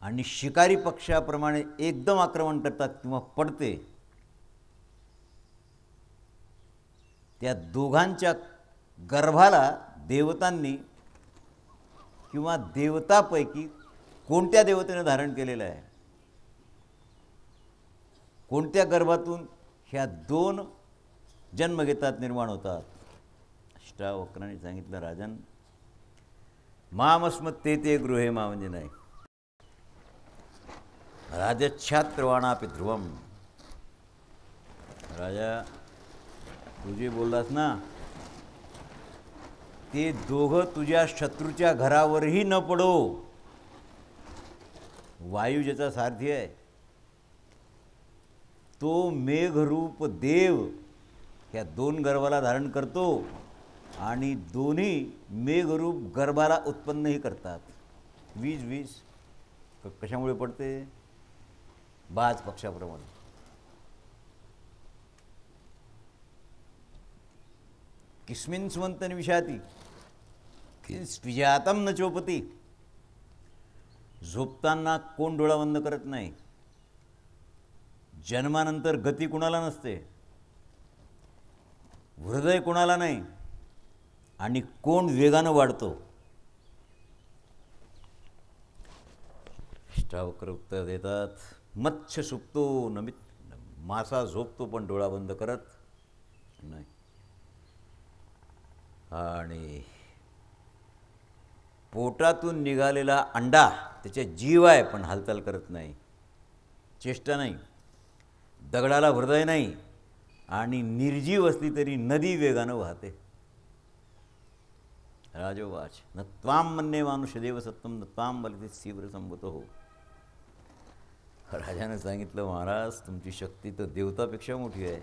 आणि शिकारी पक्षाप्रमाणे एकदम आक्रमण करतात किंवा पडते, त्या दोघांच्या गर्भाला देवतांनी किंवा देवतापैकी कोणत्या देवतेने धारण केलेलं आहे, कोणत्या गर्भातून ह्या दोन जन्म घेतात, निर्माण होतात. अष्टावक्रांनी सांगितलं, राजन, मामस्मत्ते ते गृहे मा म्हणजे नाही, राजच्छात्रवाणापि ध्रुवम. राजा, तू जे बोललास ना, ते दोघं तुझ्या शत्रूच्या घरावरही न पडो. वायू ज्याचा सारथी आहे, तो मेघरूप देव ह्या दोन गर्भाला धारण करतो आणि दोन्ही मेघरूप गर्भाला उत्पन्नही करतात. वीज वीज कशामुळे पडते? बाज पक्षाप्रमाणे. किस्मिन सुमंतन विषाती स्विजातम न चोपती. झोपताना कोण डोळा बंद करत नाही. जन्मानंतर गती कुणाला नसते, हृदय कुणाला नाही, आणि कोण वेगानं वाढतो. अष्टावक्र उत्तर देतात, मत्स्य सुप्तो नमित. मासा झोपतो पण डोळा बंद करत नाही. आणि पोटातून निघालेला अंडा त्याच्या जीव आहे पण हालचाल करत नाही, चेष्टा नाही. दगडाला हृदय नाही आणि निर्जीव असली तरी नदी वेगानं वाहते. राजोवाच न त्वाम मन्ये मानुषदेव सत्वम न त्वाम बलते तीव्र संभूत हो. राजाने सांगितलं, महाराज, तुमची शक्ती तर देवतापेक्षा मोठी आहे.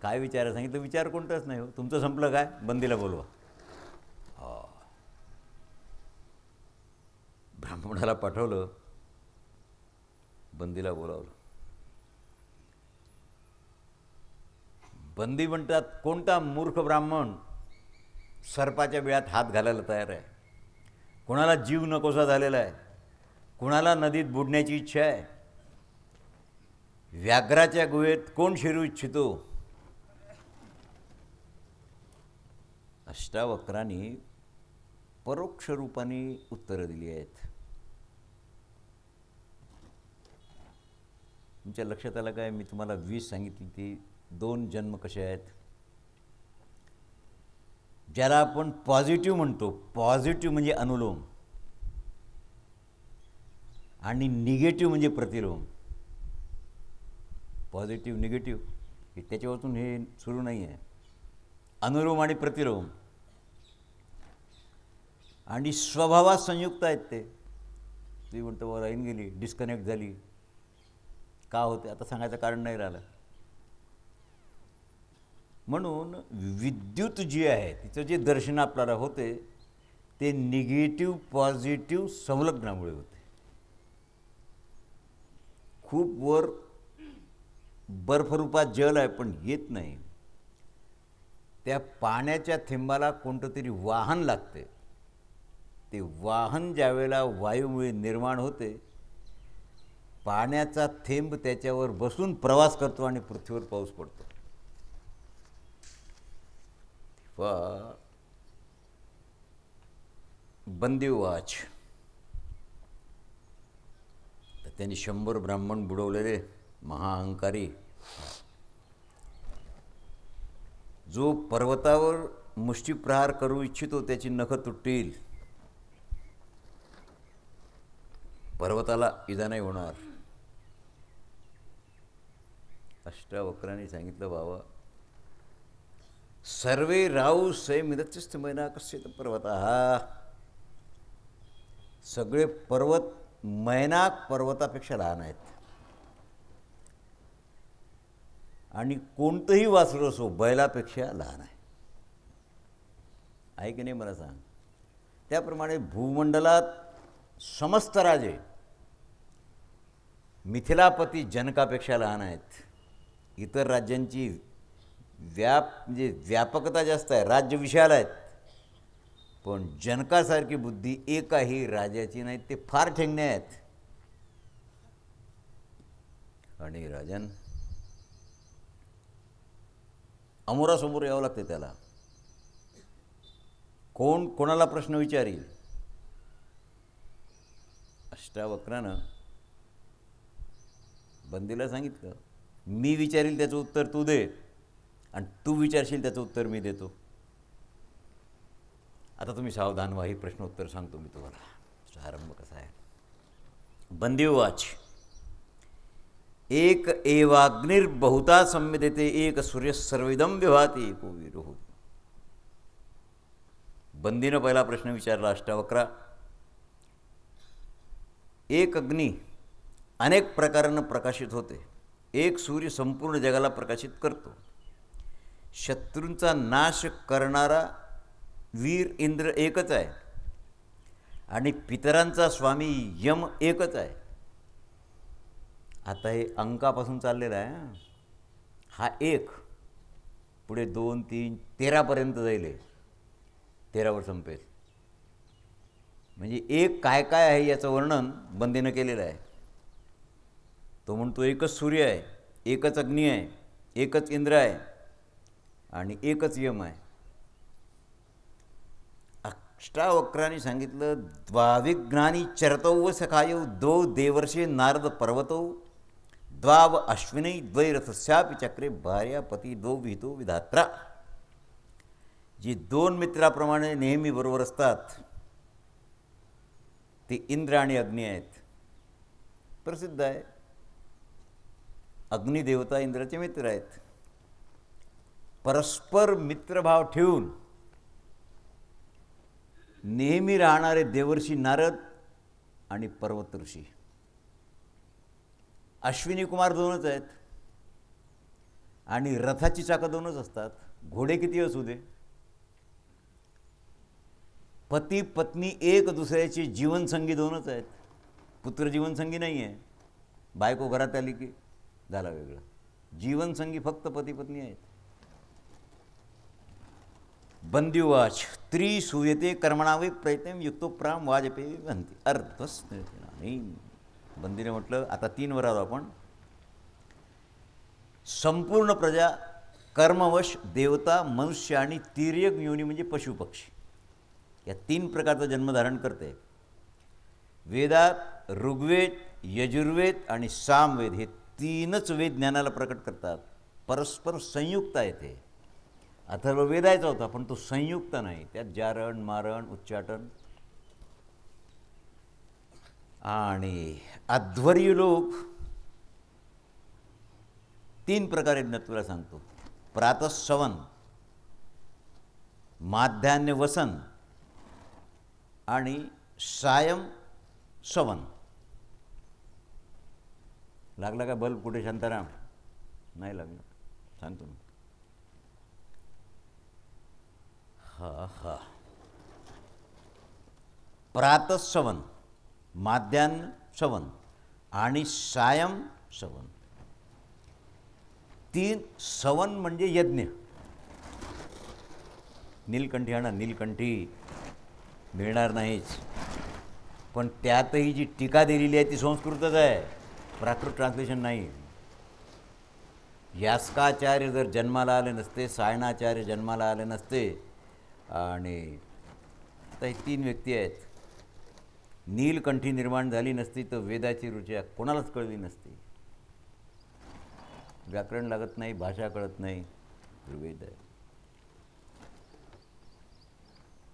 काय विचार आहे? सांगितलं, विचार कोणताच नाही हो, तुमचं संपलं काय, बंदीला बोलवा. ब्राह्मणाला पाठवलं, बंदीला बोलावलं. बंदी म्हणतात, कोणता मूर्ख ब्राह्मण सर्पाच्या बिळात हात घालायला तयार आहे? कोणाला जीव नकोसा झालेला आहे, कोणाला नदीत बुडण्याची इच्छा आहे, व्याघ्राच्या गुहेत कोण शिरू इच्छितो? अष्टावक्रांनी परोक्ष रूपाने उत्तरं दिली आहेत. तुमच्या लक्षात आलं काय? मी तुम्हाला 20 सांगितली ती 2 जन्म कसे आहेत. ज्याला आपण पॉझिटिव्ह म्हणतो, पॉझिटिव्ह म्हणजे अनुलोम आणि निगेटिव्ह म्हणजे प्रतिलोम. पॉझिटिव्ह निगेटिव्ह हे त्याच्यावरून हे सुरू नाही आहे. अनुलोम आणि प्रतिलोम आणि स्वभावात संयुक्त आहेत ते. ती म्हणतो वर लाईन गेली, डिस्कनेक्ट झाली, का होते आता सांगायचं कारण नाही राहिलं. म्हणून विद्युत जी आहे तिचं जे दर्शन आपल्याला होते ते निगेटिव्ह पॉझिटिव्ह संलग्नामुळे होते. खूप वर बर्फरूपात जल आहे पण येत नाही. त्या पाण्याच्या थेंबाला कोणतं तरी वाहन लागते. ते वाहन ज्यावेळेला वायूमुळे निर्माण होते, पाण्याचा थेंब त्याच्यावर बसून प्रवास करतो आणि पृथ्वीवर पाऊस पडतो. बंदीवाच तर त्यांनी 100 ब्राह्मण बुडवलेले महाअहंकारी. जो पर्वतावर मुष्टीप्रहार करू इच्छितो त्याची नखं तुटतील, पर्वताला इजा नाही होणार. अष्टावक्रांनी सांगितलं, बाबा, सर्वे राहू सैमिदस्थ मैना कस्य पर्वता. सगळे पर्वत मैनाक पर्वतापेक्षा लहान आहेत. आणि कोणतंही वासरू असो बैलापेक्षा लहान आहे की नाही मला सांग. त्याप्रमाणे भूमंडलात समस्त राजे मिथिलापती जनकापेक्षा लहान आहेत. इतर राज्यांची व्यापकता जास्त आहे, राज्य विशाल आहेत, पण जनकासारखी बुद्धी एकाही राजाची नाही, ते फार ठेंगणे आहेत. आणि राजन, अमोरासमोर यावं लागते त्याला. कोण कोणाला प्रश्न विचारील? अष्टावक्रानं बंदीला सांगितलं, मी विचारील त्याचं उत्तर तू दे, आणि तू विचारशील त्याचं उत्तर मी देतो. आता तुम्ही सावधान व्हा, ही प्रश्नोत्तर सांगतो मी तुम्हाला. आरंभ कसा आहे? बंदीवाच, एक एवाग्निर्बहुता संविदेते, एक सूर्य सर्विदम विभाती, एको वीरो. बंदीनं पहिला प्रश्न विचारला, अष्टावक्रा, एक अग्नी अनेक प्रकारानं प्रकाशित होते, एक सूर्य संपूर्ण जगाला प्रकाशित करतो, शत्रूंचा नाश करणारा वीर इंद्र एकच आहे, आणि पितरांचा स्वामी यम एकच आहे. आता हे अंकापासून चाललेलं आहे. हा एक पुढे 2, 3, 13पर्यंत जाईल, 13वर संपेल. म्हणजे एक काय काय आहे याचं वर्णन बंदीनं केलेलं आहे. तो म्हणतो एकच सूर्य आहे, एकच अग्नी आहे, एकच इंद्र आहे, आणि एकच यम आहे. अष्टावक्रांनी सांगितलं, द्वाविज्ञानी चरतौ व सखायौ, द्वौ देवर्षे नारद पर्वतौ, द्वाव अश्विनी द्वैरथस्यापि चक्रे, भार्यापती द्वौ विहितो विधात्रा. जी 2 मित्राप्रमाणे नेहमी बरोबर असतात ते इंद्र आणि अग्नी आहेत. प्रसिद्ध आहे, अग्निदेवता इंद्राचे मित्र आहेत. परस्पर मित्रभाव ठेवून नेहमी राहणारे देवर्षी नारद आणि पर्वत ऋषी. अश्विनी कुमार 2च आहेत, आणि रथाची चाकं 2च असतात. घोडे किती असू दे, पती पत्नी एक दुसऱ्याची जीवनसंगी 2च आहेत. पुत्र जीवनसंगी नाही आहे. बायको घरात आली की झाला वेगळं. जीवनसंगी फक्त पती पत्नी आहेत. बंदीवाच, त्रिसूयते कर्मणावे प्रयत्न युक्तो प्राम वाजपेयी म्हणते अर्धस नाही. बंदीने म्हटलं, आता 3वर आलो आपण. संपूर्ण प्रजा कर्मवश देवता, मनुष्य आणि तिर्यक योनी म्हणजे पशुपक्षी या 3 प्रकारचा जन्मधारण करते. वेदात ऋग्वेद, यजुर्वेद आणि सामवेद हे 3च वेद ज्ञानाला प्रकट करतात. परस्पर संयुक्त आहे ते. अथर्ववेदाचा होता, पण तो संयुक्त नाही. त्यात जारण, मारण, उच्चाटन. आणि अध्वर्य लोक 3 प्रकारे तुला सांगतो. प्रातःसवन, माध्यान्ह वसन आणि सायं सवन. लागला का बल्ब कुठे शांताराम? नाही लागलं, सांगतो मी. हा प्रातःसवन, माध्यान्ह सवन आणि सायं सवन. 3 सवन म्हणजे यज्ञ. नीलकंठी आणा, नीलकंठी मिळणार नाहीच. पण त्यातही जी टीका दिलेली आहे ती संस्कृतच आहे, प्राकृत ट्रान्सलेशन नाही. यास्काचार्य जर जन्माला आले नसते, सायणाचार्य जन्माला आले नसते, आणि आता हे 3 व्यक्ती आहेत, नीलकंठी निर्माण झाली नसती तर वेदाची रुची कोणालाच कळली नसती. व्याकरण लागत नाही, भाषा कळत नाही, वेद आहे.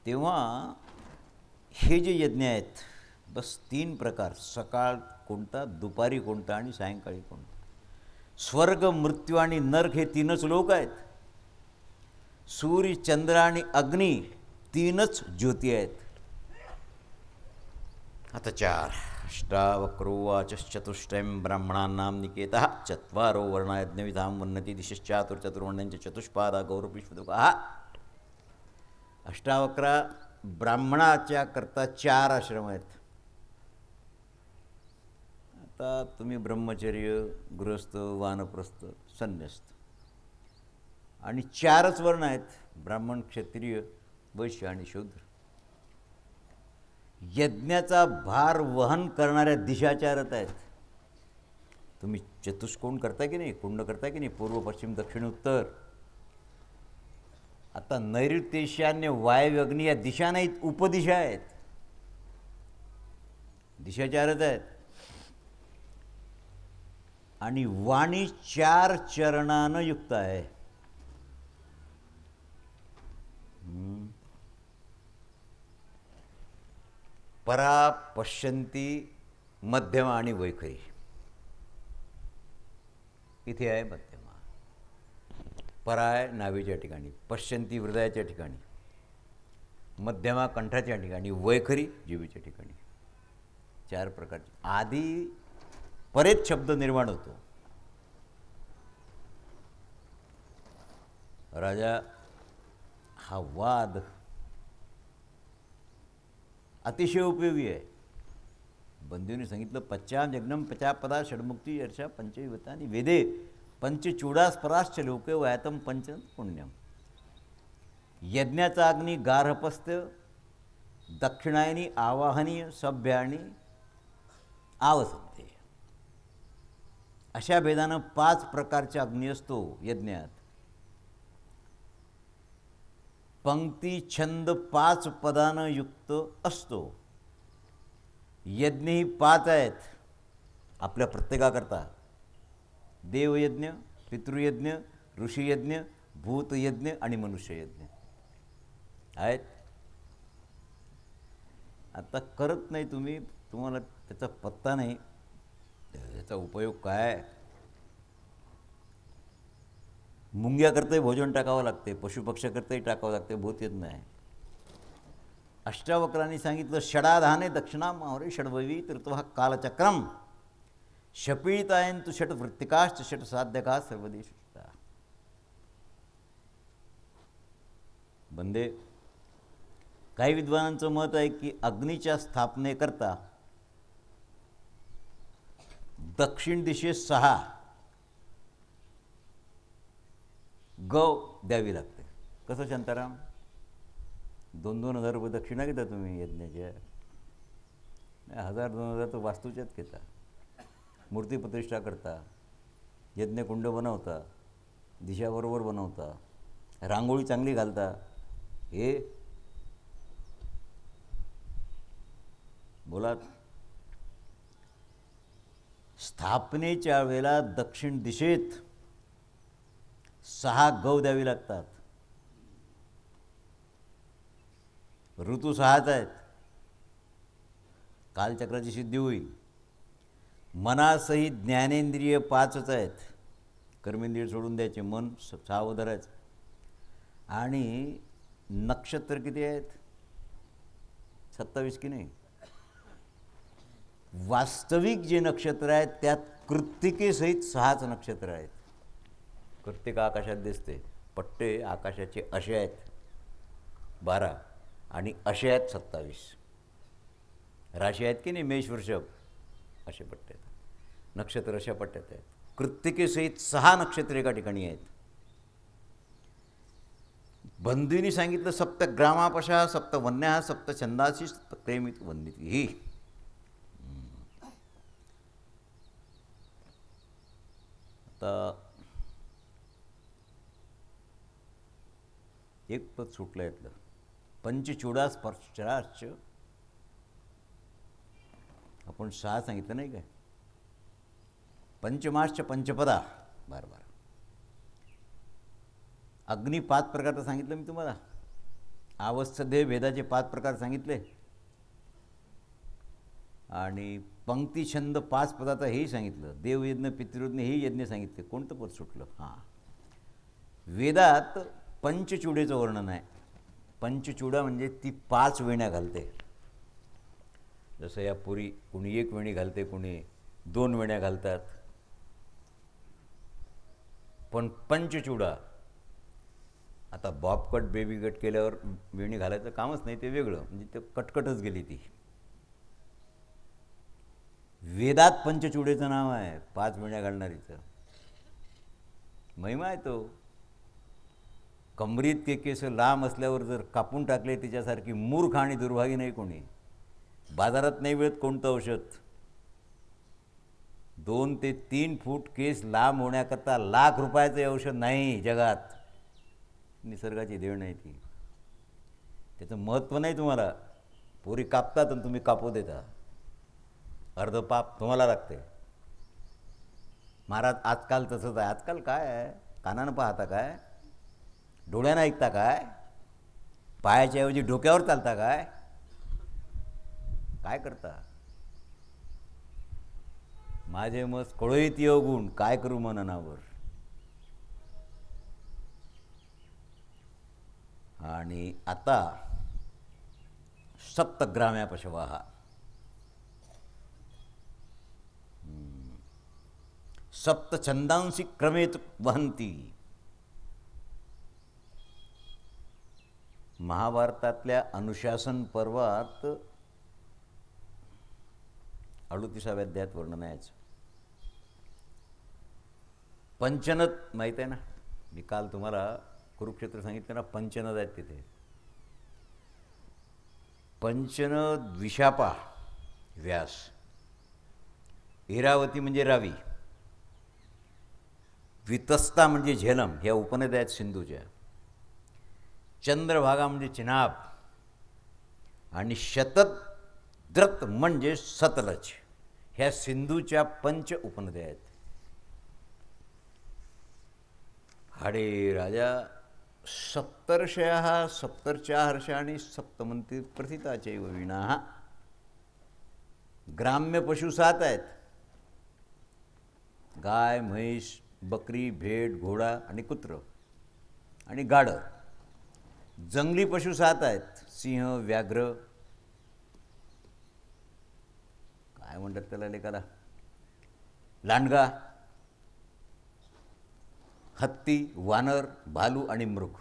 तेव्हा हे जे यज्ञ आहेत, बस 3 प्रकार. सकाळ कोणता, दुपारी कोणता आणि सायंकाळी कोणता. स्वर्ग, मृत्यू आणि नरक हे 3च लोक आहेत. सूर्य, चंद्र आणि अग्नी 3च ज्योती आहेत. आता 4. अष्टावक्रोवाच चतुष्टयं ब्राह्मणानां निकेतः, 4 वर्णयज्ञविधां वन्नति दिशश्चातुर्चतुर्वर्ण्यंच चतुष्पादा गौरविष्वदुकाः. अष्टावक्रा ब्राह्मणाच्या करता 4 आश्रम आहेत. आता तुम्ही ब्रह्मचर्य, गृहस्थ, वानप्रस्थ, संन्यस्त, आणि 4च वर्ण आहेत, ब्राह्मण, क्षत्रिय, वैश्य आणि शूद्र. यज्ञाचा भार वहन करणाऱ्या दिशाचारत आहेत. तुम्ही चतुष्कोण करता की नाही, कुंड करता की नाही, पूर्व पश्चिम दक्षिण उत्तर. आता नैऋत्य ईशान्य वायव्य अग्नी या दिशा नाहीत, उपदिशा आहेत, दिशाचारत आहेत. आणि वाणी 4 चरणानं युक्त आहे. परा, पश्यंती, मध्यमा आणि वैखरी. इथे आहे मध्यमा. परा आहे नाभीच्या ठिकाणी, पश्यंती हृदयाच्या ठिकाणी, मध्यमा कंठाच्या ठिकाणी, वैखरी जिभेच्या ठिकाणी. 4 प्रकारचे. आधी परेत शब्द निर्माण होतो. राजा हा वाद अतिशय उपयोगी आहे. बंधूंनी सांगितलं पच्चाम जग्नम पचापदा षडमुक्ती यर्षा पंचविवतानी वेदे पंचचूडास्पराश्च लोके वयातम पंच पुण्यम. यज्ञाचा अग्नी गार्हपस्थ, दक्षिणायनी आवाहनीय, सभ्य आणि आवसत्य. अशा भेदानं 5 प्रकारचा अग्नी असतो यज्ञात. पंक्ती छंद 5 पदानं युक्त असतो. यज्ञ ही 5 आहेत आपल्या प्रत्येकाकरता. देवयज्ञ, पितृयज्ञ, ऋषीयज्ञ, भूतयज्ञ आणि मनुष्ययज्ञ आहेत. आता करत नाही तुम्ही, तुम्हाला त्याचा पत्ता नाही, त्याचा उपयोग काय. मुंग्याकरताही भोजन टाकावं लागते, पशुपक्ष्याकरताही टाकावं लागते, भूतयज्ञ आहे. अष्टावक्रांनी सांगितलं षडाधाने दक्षिणा मावरे षडवैवी तृत्व कालचक्रम शपीतायंतु षट वृत्तिकाश्च षट साध्यका सर्वदेशता. बंदे, काही विद्वानांचं मत आहे की अग्नीच्या स्थापनेकरता दक्षिण दिशेस 6 गव द्यावी लागते. कसं शांताराम? 2,000-2,000 रुपये दक्षिणा घेता तुम्ही यज्ञाच्या? 1,000-2,000 तर वास्तूच्याच घेता. मूर्ती प्रतिष्ठा करता, यज्ञकुंड बनवता, दिशा बरोबर बनवता, रांगोळी चांगली घालता. हे बोला, स्थापनेच्या वेळेला दक्षिण दिशेत 6 गव द्यावी लागतात. ऋतू 6च आहेत. कालचक्राची सिद्धी होईल. मनासहित ज्ञानेंद्रिय 5च आहेत. कर्मेंद्रिय सोडून द्यायचे, मन 6 धरायचं. आणि नक्षत्र किती आहेत? 27 की नाही? वास्तविक जे नक्षत्र आहेत त्यात कृत्तिकेसहित 6च नक्षत्र आहेत. कृत्तिका आकाशात दिसते, पट्टे आकाशाचे असे आहेत 12 आणि असे आहेत 27. राशी आहेत की नाही, मेष वृषभ असे पट्टे आहेत. नक्षत्र अशा पट्ट्यात आहेत. कृत्तिकेसहित 6 नक्षत्र एका ठिकाणी आहेत. बंधूंनी सांगितलं सप्तग्रामापशा सप्तवन्या सप्तछंदाशी प्रेमित वंदिती. ही आता एक पद सुटलं यातलं. पंचचूडास्पर्शाश्च आपण 6 सांगितलं नाही काय? पंचमाश्च पंचपदा 12. अग्नी 5 प्रकारचं सांगितलं मी तुम्हाला. अवस्थेय भेदाचे 5 प्रकार सांगितले. आणि पंक्ती छंद 5 पदाचं हेही सांगितलं. देवयज्ञ, पितृयज्ञ हेही यज्ञ सांगितले. कोणतं पद सुटलं? हां, वेदात पंचचूडेचं वर्णन आहे. पंचचूडा म्हणजे ती 5 वेण्या घालते. जसं या पुरी कुणी 1 वेणी घालते, कुणी 2 वेण्या घालतात. पण पंचचूडा, आता बॉबकट बेबी कट केल्यावर वेणी घालायचं कामच नाही, ते वेगळं, म्हणजे ते कटकटच गेली ती. वेदात पंचचूडेचं नाव आहे 5 वेण्या घालणारीचं. महिमा आहे तो. कमरीत के केस लांब असल्यावर जर कापून टाकले तिच्यासारखी मूर्ख आणि दुर्भागी नाही कोणी. बाजारात नाही मिळत कोणतं औषध. 2 ते 3 फूट केस लांब होण्याकरता लाख रुपयाचं औषध नाही जगात. निसर्गाची देण आहे ती. त्याचं महत्त्व नाही तुम्हाला. पोरी कापतात आणि तुम्ही कापू देता. अर्ध पाप तुम्हाला लागते. महाराज आजकाल तसंच आहे. आजकाल काय आहे, कानानं पाहता काय, डोळ्यानं ऐकता काय, पायाच्या ऐवजी डोक्यावर चालता काय, काय करता. माझे मस कळोईत योगुण काय करू मननावर. आणि आता सप्तग्राम्या पशवः सप्तछंदांसी क्रमेत वहंती. महाभारतातल्या अनुशासन पर्वात 38व्या अध्यायात वर्णन आहे. पंचनद माहीत आहे ना. मी काल तुम्हाला कुरुक्षेत्र सांगितलं ना, पंचनद आहेत तिथे. पंचनद विशापा व्यास, इरावती म्हणजे रावी, वितस्ता म्हणजे झेलम, ह्या उपनद्या आहेत सिंधूच्या. चंद्रभागा म्हणजे चिनाब आणि शतद्रत म्हणजे सतलज, ह्या सिंधूच्या 5 उपनद्या आहेत. हाडे राजा सप्तर्षयः सप्तर्षा हर्षाणि सप्तमंती प्रथिताचैव विना. ग्राम्य पशु 7 आहेत. गाय, म्हैस, बकरी, भेड, घोडा आणि कुत्र आणि गाढ. जंगली पशु 7 आहेत. सिंह, व्याघ्र, काय म्हणतात त्याला लेखाला, लांडगा, हत्ती, वानर, भालू आणि मृग.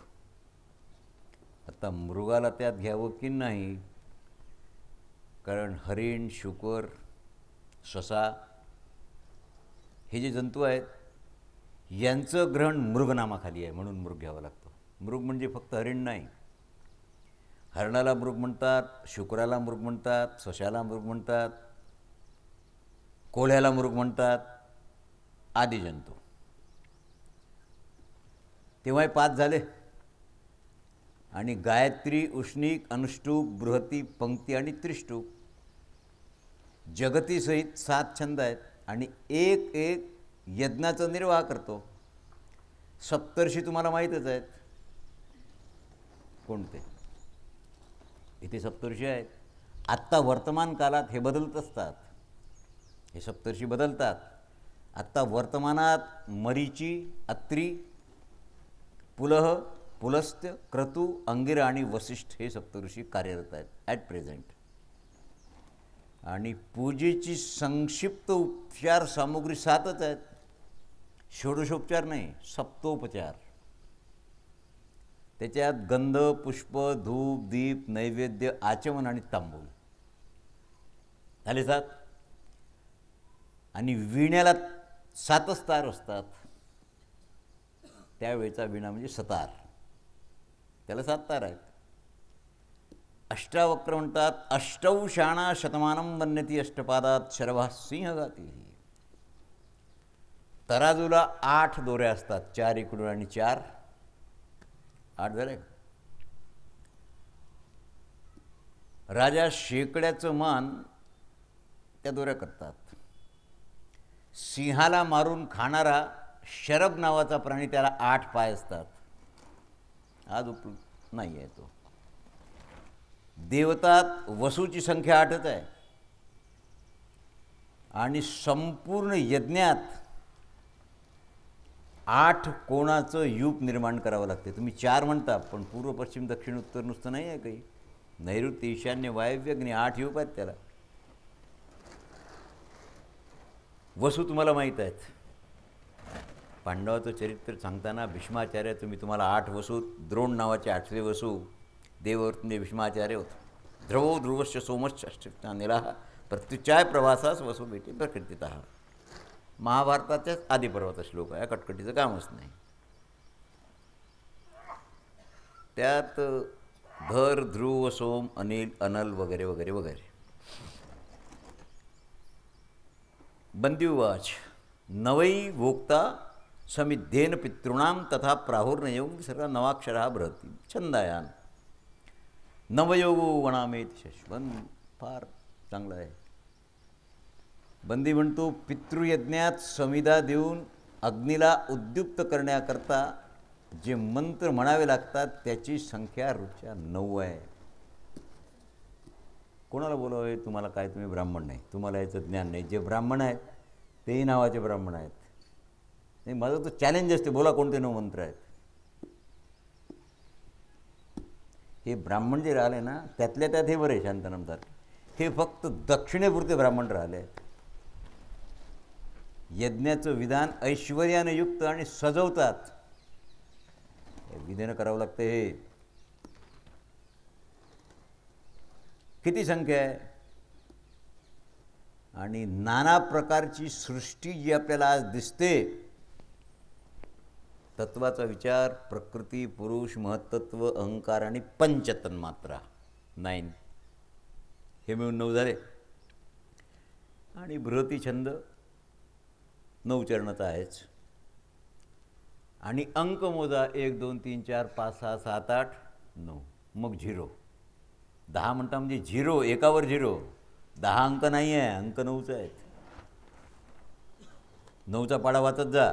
आता मृगाला त्यात घ्यावं की नाही, कारण हरिण, शुकर, ससा हे जे जंतू आहेत यांचं ग्रहण मृगनामाखाली आहे, म्हणून मृग घ्यावा लागतो. मृग म्हणजे फक्त हरिण नाही. हरणाला मृग म्हणतात, शुकराला मृग म्हणतात, सशाला मृग म्हणतात, कोळ्याला मृग म्हणतात, आदी जंतू. तेव्हा 5 झाले. आणि गायत्री, उष्णिक, अनुष्टुप, बृहती, पंक्ती आणि त्रिष्टुप, जगतीसहित 7 छंद आहेत. आणि एक एक यज्ञाचा निर्वाह करतो. सप्तर्षी तुम्हाला माहीतच आहेत कोणते. इथे सप्तर्षी आहेत. आत्ता वर्तमान काळात हे बदलत असतात. हे सप्तर्षी बदलतात. आत्ता वर्तमानात मरीची, अत्री, पुलह, पुलस्त्य, क्रतु, अंगिरा आणि वसिष्ठ हे सप्तऋषी कार्यरत आहेत ॲट प्रेझेंट. आणि पूजेची संक्षिप्त उपचार सामुग्री 7च आहेत. षोडशोपचार नाही, सप्तोपचार. त्याच्यात गंध, पुष्प, धूप, दीप, नैवेद्य, आचमन आणि तांबूल झाले 7. आणि विण्याला 7च तार असतात. त्यावेळेचा विणा म्हणजे सतार, त्याला 7 तार आहेत. अष्टावक्र म्हणतात, अष्टौ शाणा शतमानं वन्यती अष्टपादात शरभा सिंह गाती. तराजूला 8 दोऱ्या असतात, 4 इकडून आणि 4, 8 झाले. राजा शेकड्याचं मान त्या दोऱ्या करतात. सिंहाला मारून खाणारा शरभ नावाचा प्राणी, त्याला 8 पाय असतात. आज उपलब्ध नाही आहे तो. देवतात वसूची संख्या 8च आहे. आणि संपूर्ण यज्ञात 8 कोणाचं युग निर्माण करावं लागते. तुम्ही 4 म्हणता, पण पूर्व, पश्चिम, दक्षिण, उत्तर नुसतं नाही आहे काही. नैऋत्य, ईशान्य, वायव्य, अग्नी 8 युग आहेत त्याला. वसू तुम्हाला माहीत आहेत. पांडवाचं चरित्र सांगताना भीष्माचार्य, तुम्हाला 8 वसू, द्रोण नावाचे 8वे वसू देववर्तने भीष्माचार्य होते. ध्रुवो ध्रुवश्च सोमश्च अष्टता निराह प्रत्युच्चाय प्रवासास वसू भेटी प्रकृतीतः. महाभारताच्याच आदिपर्वाचा श्लोक आहे, कटकटीचं कामच नाही. त्यात धर, ध्रुव, सोम, अनिल, अनल वगैरे वगैरे वगैरे. बंदीवाच नवै वोक्ता समिध्येन पितॄणां तथा प्राहुर्नयोग सर्व नवाक्षरा बृहती छंदायान नवयोगो वनामेत शश्वंत. फार चांगलं आहे. बंदी म्हणतो पितृयज्ञात समिधा देऊन अग्नीला उद्युक्त करण्याकरता जे मंत्र म्हणावे लागतात त्याची संख्या रोजच्या 9 आहे. कोणाला बोलावे तुम्हाला काय, तुम्ही ब्राह्मण नाही, तुम्हाला याचं ज्ञान नाही. जे ब्राह्मण आहेत तेही नावाचे ब्राह्मण आहेत. नाही, माझं तर चॅलेंज असते, बोला कोणते 9 मंत्र आहेत. हे ब्राह्मण जे राहिले ना त्यातल्या त्यात हे बरे शांतनमसारखे, हे फक्त दक्षिणेपुरते ब्राह्मण राहिले आहेत. यज्ञाचं विधान ऐश्वर्याने युक्त आणि सजवतात, विधेनं करावं लागतं. हे किती संख्या आहे. आणि नाना प्रकारची सृष्टी जी आपल्याला आज दिसते, तत्वाचा विचार, प्रकृती, पुरुष, महत्त्व, अहंकार आणि पंचतन्मात्रा 9, हे मिळून 9 झाले. आणि बृहती छंद 9 चरणाचा आहेच. आणि अंक मोजा 1 2 3 4 5 6 7 8 9, मग 0. 10 म्हणता म्हणजे 0, एकावर 0. 10 अंक नाही आहे, अंक 9च आहेत. 9चा पाडा वाचत जा,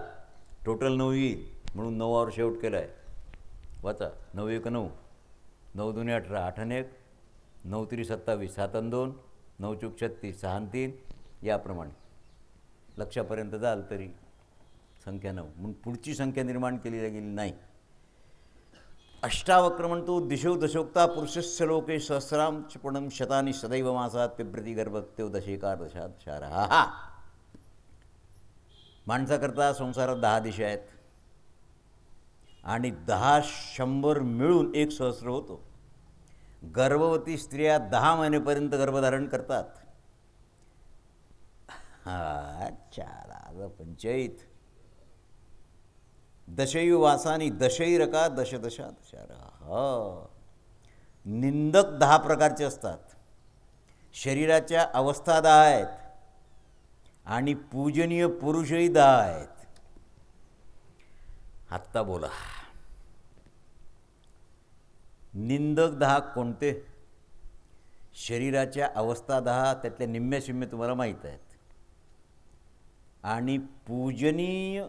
टोटल 9 येईल. म्हणून 9वर शेवट केला आहे. वाचा. 9 1 9, 9 2 18, 8 1 9 3 27, 7 2 9 4 36, 6 3, याप्रमाणे लक्षापर्यंत जाल तरी संख्या 9. म्हणून पुढची संख्या निर्माण केली गेली नाही. अष्टावक्र म्हणतो दिशो दशोक्ता पुरुषस्य लोके सहस्रांशपणम शतानी सदैव मासात पिप्रती गर्भत्यो दशेकार दशार. हा माणसाकरता संसारात 10 दिशा आहेत आणि 10 100 मिळून 1 सहस्र होतो. गर्भवती स्त्रिया 10 महिनेपर्यंत गर्भधारण करतात. अच्छा पंचायत. दशयुवासानी दशैरका दश दशा दशार. निंदक 10 प्रकारचे असतात. शरीराच्या अवस्था 10 आहेत आणि पूजनीय पुरुषही 10 आहेत. आत्ता बोला, निंदक 10 कोणते? शरीराच्या अवस्था 10, त्यातल्या निम्म्या शिम्मे तुम्हाला माहीत आहेत. आणि पूजनीय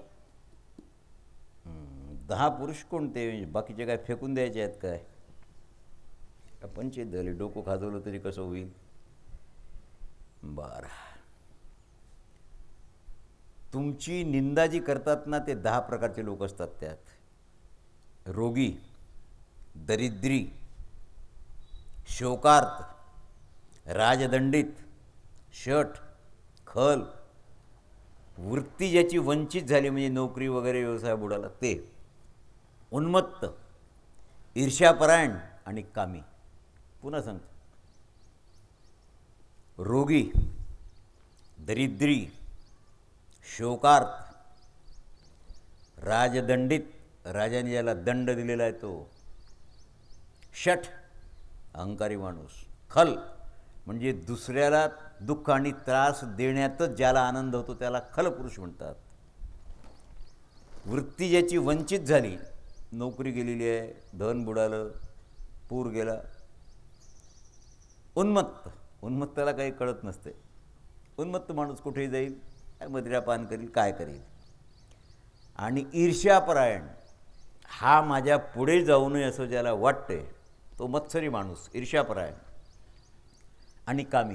10 पुरुष कोणते? बाकीचे काय फेकून द्यायचे आहेत काय? पंचायत झाली. डोकं खाजवलं तरी कसं होईल? बरं, तुमची निंदा जी करतात ना ते 10 प्रकारचे लोक असतात. त्यात रोगी, दरिद्री, शोकार्त, राजदंडित, शठ, खल, वृत्ती ज्याची वंचित झाली म्हणजे नोकरी वगैरे व्यवसाय बुडाला ते, उन्मत्त, ईर्ष्यापरायण आणि कामी. पुन्हा सांगतो, रोगी, दरिद्री, शोकार्त, राजदंडित, राजाने ज्याला दंड दिलेला आहे तो, शठ, अहंकारी माणूस, खल म्हणजे दुसऱ्याला दुःख आणि त्रास देण्यातच ज्याला आनंद होतो त्याला खलपुरुष म्हणतात. वृत्ती ज्याची वंचित झाली, नोकरी गेलेली आहे, धन बुडालं, पूर गेला. उन्मत्त, उन्मत्ताला काही कळत नसते. उन्मत्त माणूस कुठेही जाईल, काय मदिरापान करील, काय करेल. आणि ईर्ष्यापरायण, हा माझ्या पुढे जाऊ नये असं ज्याला वाटते तो मत्सरी माणूस, ईर्ष्यापरायण. आणि कामी,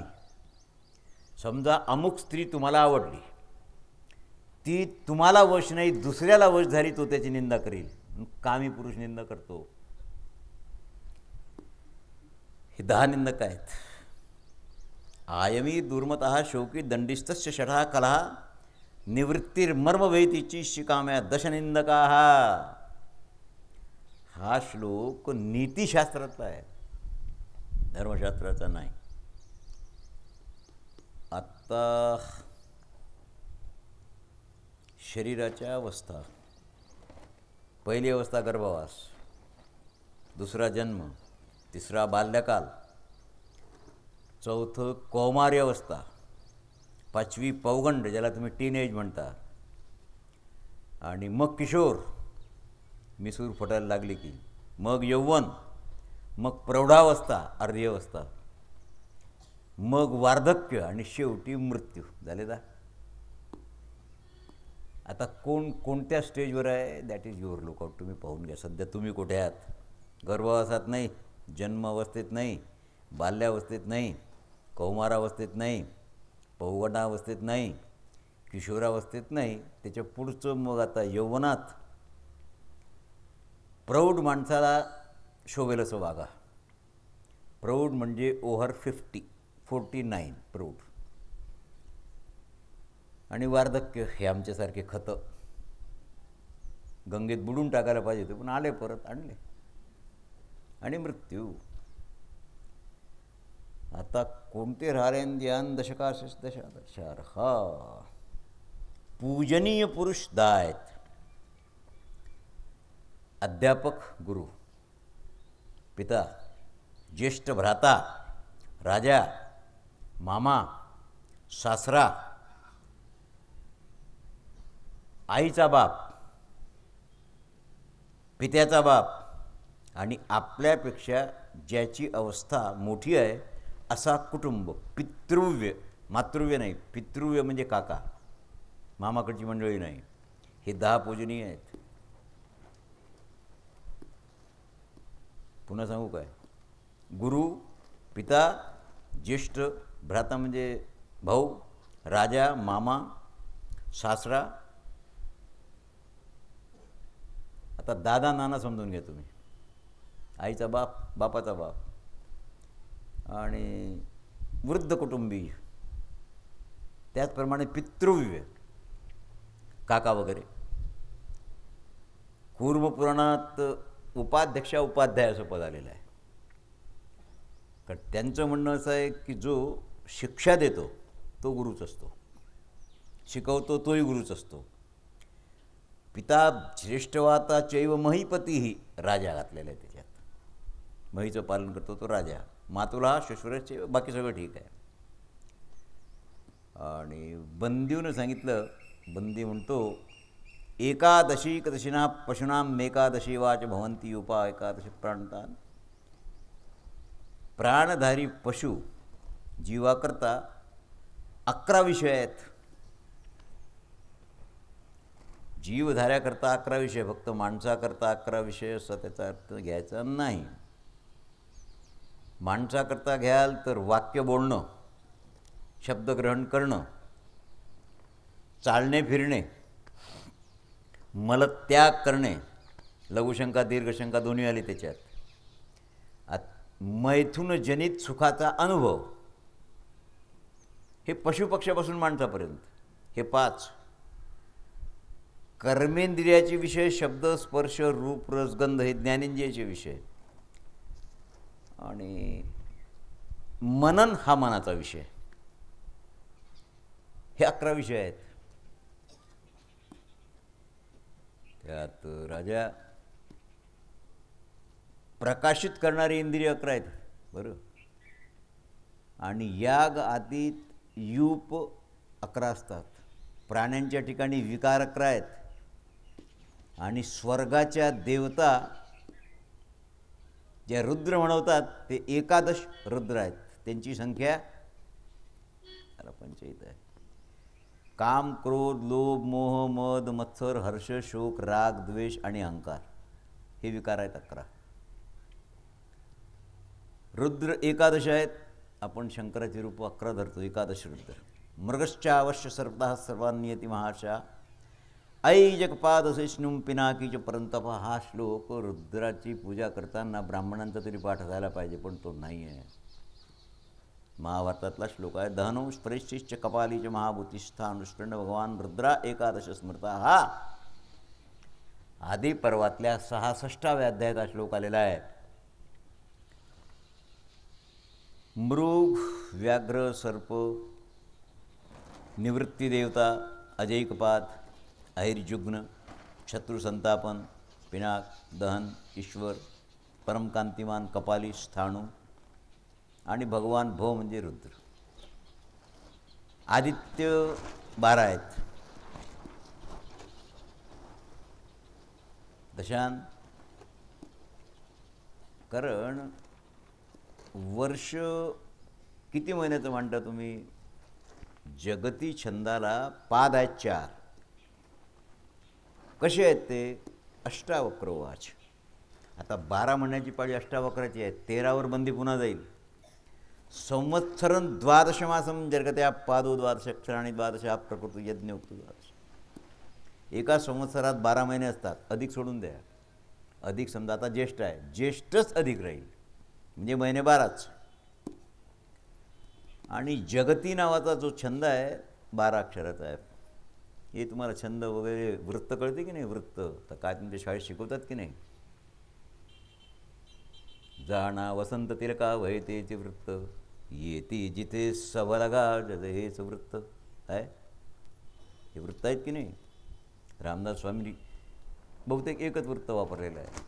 समजा अमुक स्त्री तुम्हाला आवडली, ती तुम्हाला वश नाही दुसऱ्याला वश झाली, तो त्याची निंदा करेल. कामी पुरुष निंदा करतो. हे 10 निंदक आहेत. आयमी दुर्मतः शोकी दंडिस्तस्य षठा कलहा निवृत्तिर्मर्मवेतीची शिकाम्या दशनिंदका. हा श्लोक नीतिशास्त्रातला आहे, धर्मशास्त्राचा नाही. आत्ता शरीराच्या अवस्था, पहिली अवस्था गर्भवास, दुसरा जन्म, तिसरा बाल्यकाल, चौथं कौमार्य अवस्था, 5वी पौगंड ज्याला तुम्ही टीनएज म्हणता, आणि मग किशोर, मिसूर फुटायला लागली की, मग यौवन, मग प्रौढावस्था, अर्धी अवस्था, मग वार्धक्य आणि शेवटी मृत्यू झाले ना. आता कोण कोणत्या स्टेजवर आहे दॅट इज युअर लुकआउट. तुम्ही पाहून घ्या सध्या तुम्ही कुठे आहात. गर्भावस्थेत नाही, जन्म अवस्थेत नाही, बाल्यावस्थेत नाही, कौमारावस्थेत नाही, पौगंडावस्थेत नाही, किशोरावस्थेत नाही, त्याच्या पुढचं मग आता यौवनात. प्रौढ माणसाला शोभेल असं वागा. प्रौढ म्हणजे ओव्हर 49 प्रौढ. आणि वार्धक्य हे आमच्यासारखे खतं गंगेत बुडून टाकायला पाहिजे होते पण आले, परत आणले. आणि मृत्यू. आता कोणते राहरेन ध्यान दशकाशस दशादशार. हा पूजनीय पुरुष दायत. अध्यापक गुरु, पिता, ज्येष्ठ भ्राता, राजा, मामा, सासरा, आईचा बाप, पित्याचा बाप, आणि आपल्यापेक्षा ज्याची अवस्था मोठी आहे असा कुटुंब. पितृव्य, मातृव्य नाही, पितृव्य म्हणजे काका, मामाकडची मंडळी नाही. हे 10 पूजनीय आहेत. पुन्हा सांगू काय? गुरु, पिता, ज्येष्ठ भ्राता म्हणजे भाऊ, राजा, मामा, सासरा. आता दादा नाना समजून घ्या तुम्ही, आईचा बाप, बापाचा बाप, आणि वृद्ध कुटुंबीय. त्याचप्रमाणे पितृव्य, काका वगैरे. कूर्मपुराणात उपाध्यक्षा उपाध्याय असं पद आलेलं आहे. कारण त्यांचं म्हणणं असं आहे की जो शिक्षा देतो तो गुरुच असतो, शिकवतो तोही गुरुच असतो. पिता श्रेष्ठवाता चैव महीपतीही, राजा घातलेला आहे त्याच्यात. महीचं पालन करतो तो राजा. मातुला श्वशुरचे, बाकी सगळं ठीक आहे. आणि बंदीनं सांगितलं, बंदी म्हणतो एकादशी कदशिना पशूनाम मेकादशी वाच भवंती उपा एकादशी प्राणतान. प्राणधारी पशु जीवाकरता 11 विषय आहेत. जीवधाऱ्याकरता 11 विषय, फक्त माणसाकरता 11 विषय असा त्याचा अर्थ घ्यायचा नाही. माणसाकरता घ्याल तर वाक्य बोलणं, शब्दग्रहण करणं, चालणे फिरणे, मलत्याग करणे, लघुशंका दीर्घशंका दोन्ही आली त्याच्यात. मैथुन जनित सुखाचा अनुभव, हे पशुपक्ष्यापासून माणसापर्यंत हे 5. कर्मेंद्रियाचे विषय शब्द, स्पर्श, रूप, रसगंध हे ज्ञानेंद्रियाचे विषय. आणि मनन हा मनाचा विषय. हे 11 विषय आहेत. त्यात राजा प्रकाशित करणारी इंद्रिय 11 आहेत बरं. आणि याग आदीत यूप 11 असतात. प्राण्यांच्या ठिकाणी विकार 11 आहेत. आणि स्वर्गाच्या देवता ज्या रुद्र म्हणवतात ते 11 रुद्र आहेत. त्यांची संख्या 25 आहे. काम, क्रोध, लोभ, मोह, मद, मत्सर, हर्ष, शोक, राग, द्वेष आणि अहंकार हे विकार आहेत 11. रुद्र 11 आहेत. आपण शंकराची रूप 11 धरतो. 11 रुद्र. मृगश्चा अवश्य सर्वतः सर्वान्यती महाशा ऐ जगपाद सैष्णुम पिनाकीच परंतप. हा श्लोक रुद्राची पूजा करताना ब्राह्मणांचा तरी पाठ झाला पाहिजे, पण तो नाही आहे. महाभारतातला श्लोक आहे. दहनो स्परिश्चिश्च कपालीच महाभूतिष्ठा अनुष्टंड भगवान रुद्रा 11 स्मृता. हा आदी पर्वातल्या 66व्या अध्यायात हा श्लोक आलेला आहे. मृग, व्याघ्र, सर्प, निवृत्ती देवता, अजैकपात, अहिर्जुग्न, शत्रुसंतापन, पिनाक, दहन, ईश्वर, परमकांतिमान, कपाली, स्थाणू आणि भगवान भव म्हणजे रुद्र. आदित्य 12 आहेत. दशांत, कारण वर्ष किती महिन्याचं मांडता तुम्ही? जगती छंदाला पाद आहेत 4. कसे आहेत ते? अष्टावक्रवाच. आता 12 महिन्याची पाळी अष्टावक्राची आहे. 13वर बंदी पुन्हा जाईल. संवत्सरं द्वादशमासं जर्गत्या पादो द्वादशाक्षराणि द्वादश प्रकृती यज्ञोक्त द्वादश. एका संवत्सरात 12 महिने असतात. अधिक सोडून द्या. अधिक समजा आता ज्येष्ठ आहे, ज्येष्ठच अधिक राहील म्हणजे महिने 12च. आणि जगती नावाचा जो छंद आहे 12 अक्षराचा आहे. हे तुम्हाला छंद वगैरे वृत्त कळते की नाही? वृत्त तर काय तुमच्या शाळेत शिकवतात की नाही? जाणा वसंत तिलका वयतेचे वृत्त, येती जिथे सवलगा जद हेच वृत्त आहे. हे वृत्त आहेत की नाही? रामदास स्वामी बहुतेक एकच वृत्त वापरलेलं आहे.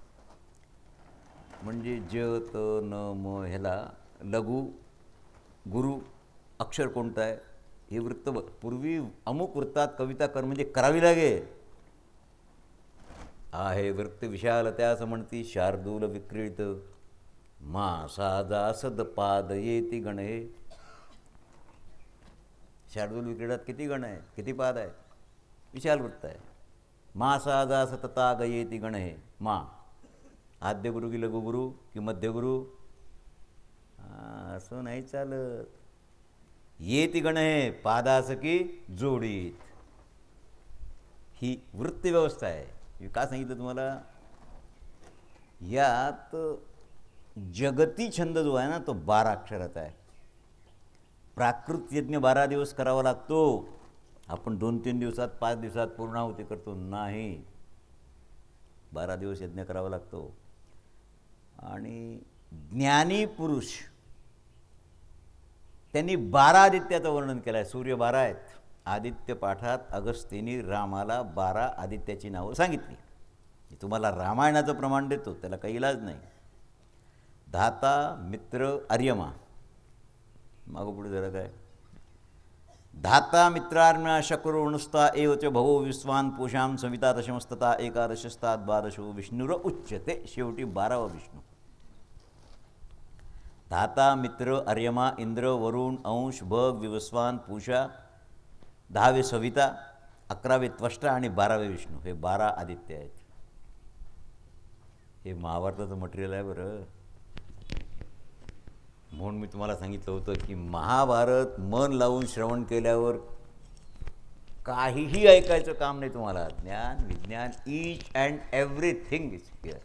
म्हणजे ज त न म ह्याला लघु गुरु अक्षर कोणतं आहे हे वृत्त. पूर्वी अमुक वृत्तात कविता कर म्हणजे करावी लागेल. आहे वृत्त विशाल त्यास म्हणती शार्दूल विक्रीडित, मासा सद पाद येती गण. हे शार्दूल विक्रीडात किती गण आहेत, किती पाद आहेत? विशाल वृत्त आहे. मासा सतता ग येती गण. हे मा आद्य गुरु की लघुगुरु की मध्यगुरु असं नाही चालत. येती गण हे पादास की जोडीत. ही वृत्ती व्यवस्था आहे. मी का सांगितलं तुम्हाला? यात जगती छंद जो आहे ना तो 12 अक्षराचा आहे. प्राकृत यज्ञ 12 दिवस करावा लागतो. आपण 2-3 दिवसात 5 दिवसात पूर्णाहुती करतो नाही. 12 दिवस यज्ञ करावा लागतो. आणि ज्ञानी पुरुष त्यांनी 12 आदित्याचं वर्णन केलं आहे. सूर्य 12 आहेत. आदित्य पाठात अगस्त्यनी रामाला 12 आदित्याची नावं सांगितली. तुम्हाला रामायणाचं प्रमाण देतो, त्याला काही इलाज नाही. धाता, मित्र, आर्यमा. मागं पुढे जरा काय? धाता मित्रार्म्या शक्रुणस्ता एवच भवो विश्वान पूषाम सविता दशमस्तता एकादशस्ता द्वादशो विष्णुर उच्यते. शेवटी 12वा विष्णू. धाता, मित्र, आर्यमा, इंद्र, वरुण, अंश, भग, विवस्वान, पूषा, 10वे सविता, 11वे त्वष्टा आणि 12वे विष्णू. हे 12 आदित्य आहेत. हे महाभारताचं मटेरियल आहे बरं. म्हणून मी तुम्हाला सांगितलं होतं की महाभारत मन लावून श्रवण केल्यावर काहीही ऐकायचं काम नाही तुम्हाला. ज्ञान विज्ञान each and everything is here.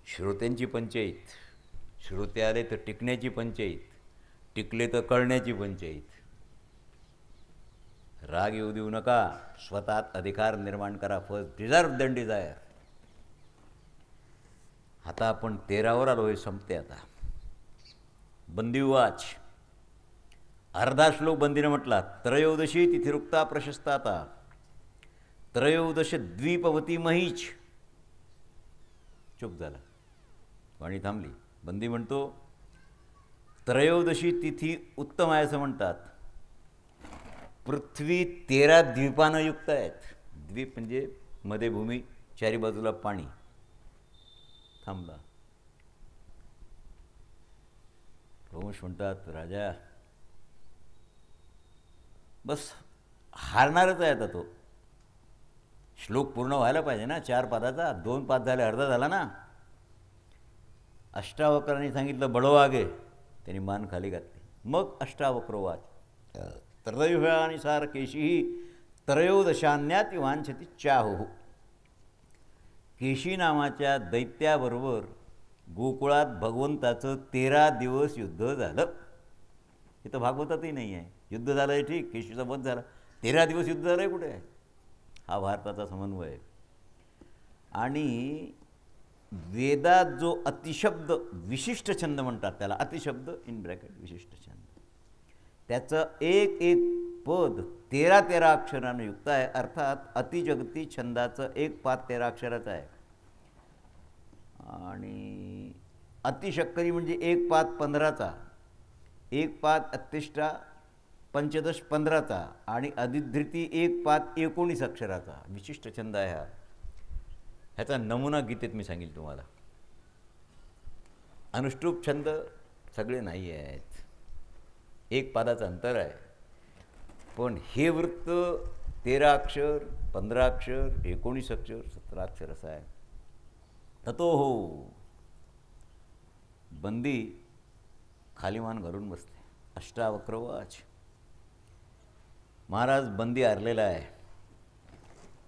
श्रोत्यांची पंचायत. श्रोते आले तर टिकण्याची पंचायत, टिकले तर कळण्याची पंचायत. राग येऊ देऊ नका. स्वतःत अधिकार निर्माण करा. First deserve then desire. आता आपण 13वर आलो. हे संपते आता. बंदीवाच. अर्धा श्लोक बंदीने म्हटला. त्रयोदशी तिथिरुक्ता प्रशस्ताता, त्रयोदश द्वीपवती महीच. चुप झाला. वाणी थांबली. बंदी म्हणतो त्रयोदशी तिथी उत्तम आहे असं म्हणतात. पृथ्वी 13 द्वीपानं युक्त आहेत. द्वीप म्हणजे मध्ये भूमी, चारी बाजूला पाणी. थांबला. रोमश म्हणतात राजा बस हारणारच आहे आता तो. श्लोक पूर्ण व्हायला पाहिजे ना 4 पादाचा. 2 पाद झाले, अर्धा झाला ना. अष्टावक्रांनी सांगितलं बडो आगे. त्यांनी मान खाली घातली. मग अष्टावक्रोवाच. त्रयोदशानुसार केशी त्रयोदशान्याति वांछति चाहुः. केशी नावाच्या दैत्याबरोबर गोकुळात भगवंताचं 13 दिवस युद्ध झालं. हे तर भागवतातही नाही आहे. युद्ध झालं आहे ठीक, केशीचा वध झाला. 13 दिवस युद्ध झालं आहे कुठे आहे? हा भारताचा समन्वय आहे. आणि वेदात जो अतिशब्द विशिष्ट छंद म्हणतात त्याला, अतिशब्द इन ब्रॅकेट विशिष्ट छंद, त्याचं एक एक पद 13 अक्षरानं युक्त आहे. अर्थात अतिजगती छंदाचं एक पाद 13 अक्षराचं आहे. आणि अतिशक्करी म्हणजे एक पाद 15चा. एक पाद अत्तिष्ठा पंचदश 15चा आणि अधिधृती एक पाद 19 अक्षराचा विशिष्ट छंद आहे हा. ह्याचा नमुना गीतेत मी सांगेल तुम्हाला. अनुष्टुप छंद सगळे नाही आहेत, एक पादाचं अंतर आहे. पण हे वृत्त 13 अक्षर, 15 अक्षर, 19 अक्षर, 17 अक्षर असं आहे. ततो हो बंदी खाली मान घालून बसले. अष्टावक्रवाच महाराज बंदी हरलेला आहे.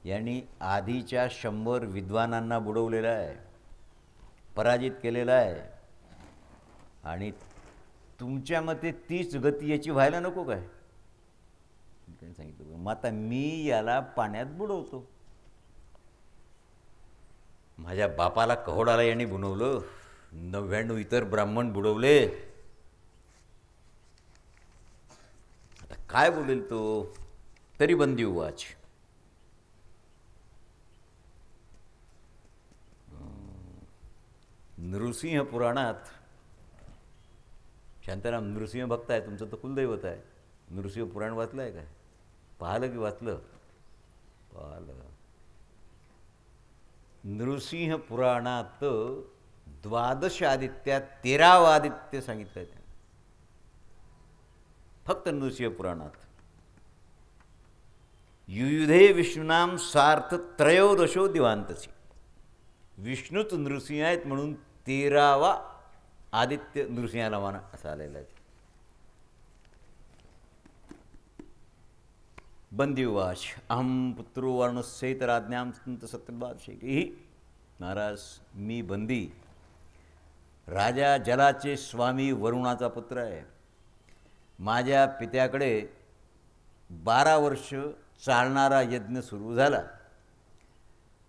यांनी आधीच्या 100 विद्वानांना बुडवलेला आहे, पराजित केलेला आहे. आणि तुमच्या मते तीच गती याची व्हायला नको काय? सांगितलं मग आता मी याला पाण्यात बुडवतो. माझ्या बापाला कहोडाला यांनी बुडवलं, 99 इतर ब्राह्मण बुडवले. आता काय बोलेल तो? तरी बंदी उवाच. नृसिंह पुराणात शांताराम नृसिंह भक्त आहे, तुमचं तर कुलदैवत आहे. नृसिंह पुराण वाचलं आहे काय? पाहिलं की वाचलं? पाहिलं. नृसिंह पुराणात 12 आदित्यात 13वा आदित्य सांगितलं आहे. फक्त नृसिंह पुराणात युयुधे विष्णुनाम सार्थ त्रयोदशो दिवांतसी. विष्णूच नृसिंह आहेत म्हणून 13वा आदित्य नृसिंहाला माना असं आलेलं आहे. बंदीवाच अहम पुत्रो वर्णस्यैतराज्ञां सत्यबादशेखी. महाराज मी बंदी, राजा जलाचे स्वामी वरुणाचा पुत्र आहे. माझ्या पित्याकडे 12 वर्ष चालणारा यज्ञ सुरू झाला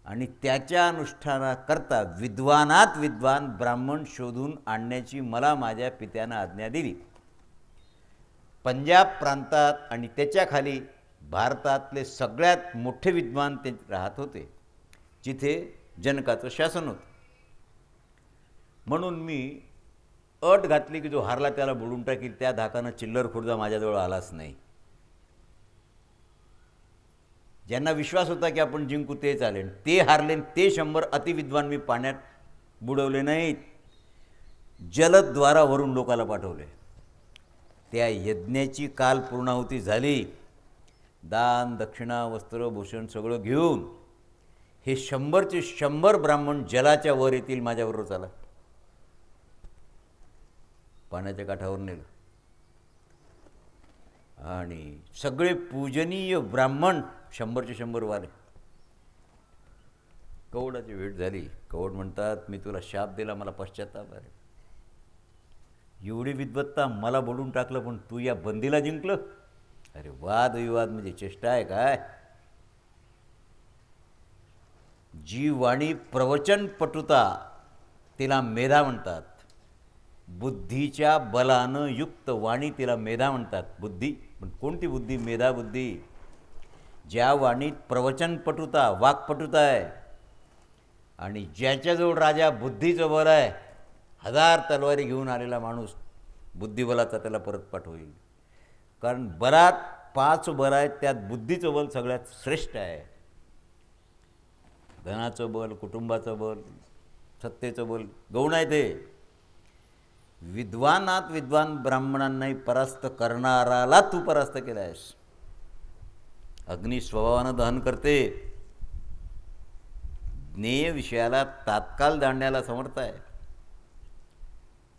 आणि त्याच्या अनुष्ठानाकरता विद्वानात विद्वान ब्राह्मण शोधून आणण्याची मला माझ्या पित्यानं आज्ञा दिली. पंजाब प्रांतात आणि त्याच्या खाली भारतातले सगळ्यात मोठे विद्वान ते राहत होते, जिथे जनकाचं शासन होतं. म्हणून मी अट घातली की जो हारला त्याला बुडून टाकील. त्या धाकानं चिल्लर खुर्दा माझ्याजवळ आलाच नाही. ज्यांना विश्वास होता की आपण जिंकू ते चालेल, ते हारले. ते 100 अतिविद्वान मी पाण्यात बुडवले नाहीत, जलद्वारा वरून लोकाला पाठवले. त्या यज्ञाची काल पूर्णाहुती झाली. दान दक्षिणा वस्त्र भूषण सगळं घेऊन हे 100चे 100 ब्राह्मण जलाच्या वर येतील. माझ्याबरोबर चला. पाण्याच्या काठावर नेलं आणि सगळे पूजनीय ब्राह्मण 100चे 100 वाले. कवडाची भेट झाली. कवड म्हणतात मी तुला शाप दिला, मला पश्चाताप आहे. एवढी विद्वत्ता, मला बोलून टाकलं पण तू या बंदीला जिंकलं. अरे वादविवाद म्हणजे चेष्टा आहे काय? जी वाणी प्रवचन पटुता तिला मेधा म्हणतात. बुद्धीच्या बलानं युक्त वाणी तिला मेधा म्हणतात. बुद्धी पण कोणती बुद्धी? मेधा बुद्धी. ज्या वाणीत प्रवचनपटुता वाक्पटुता आहे आणि ज्याच्याजवळ राजा बुद्धीचं बल आहे, 1000 तलवारी घेऊन आलेला माणूस बुद्धिबलाचा त्याला परत पाठवेल. कारण बलात 5 बल आहेत, त्यात बुद्धीचं बल सगळ्यात श्रेष्ठ आहे. धनाचं बल, कुटुंबाचं बल, सत्तेचं बल गौण आहे. ते विद्वानात विद्वान ब्राह्मणांनाही परास्त करणाराला तू परास्त केला आहेस. अग्नी स्वभावानं दहन करते, ज्ञेय विषयाला तात्काळ जाणण्याला समर्थ आहे.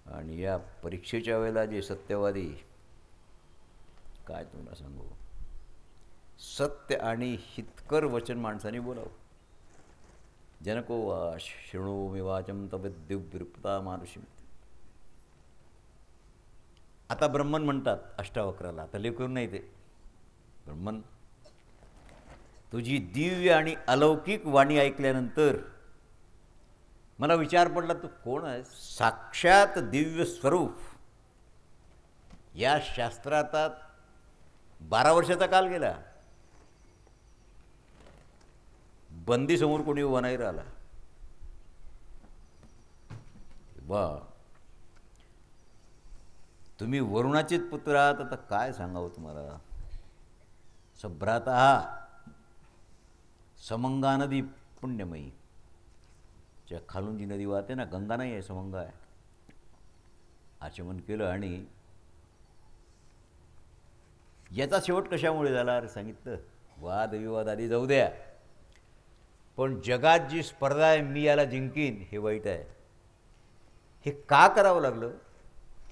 आणि या परीक्षेच्या वेळेला जे सत्यवादी, काय तुम्हाला सांगू, सत्य आणि हितकर वचन माणसाने बोलावं. जनको वा शृणोमि वाचं तद्दिव्यरूपता मानुषी. आता ब्रह्मन म्हणतात अष्टावक्राला, आता लेकरून नाही ते ब्रह्मन, तुझी दिव्य आणि अलौकिक वाणी ऐकल्यानंतर मला विचार पडला, तू कोण आहेस? साक्षात दिव्य स्वरूप. या शास्त्रात 12 वर्षाचा काल गेला, बंदीसमोर कोणी उभा नाही राहिला. वा, तुम्ही वरुणाचेच पुत्र आहात, आता काय सांगावं तुम्हाला. सभ्राता समंगा नदी पुण्यमयी, ज्या खालून जी नदी वाहते ना, गंगा नाही आहे, समंगा आहे. आचमन केलं. आणि याचा शेवट कशामुळे झाला अरे सांगितलं. वादविवाद आधी जाऊ द्या, पण जगात जी स्पर्धा आहे मी याला जिंकीन हे वाईट आहे. हे का करावं लागलं.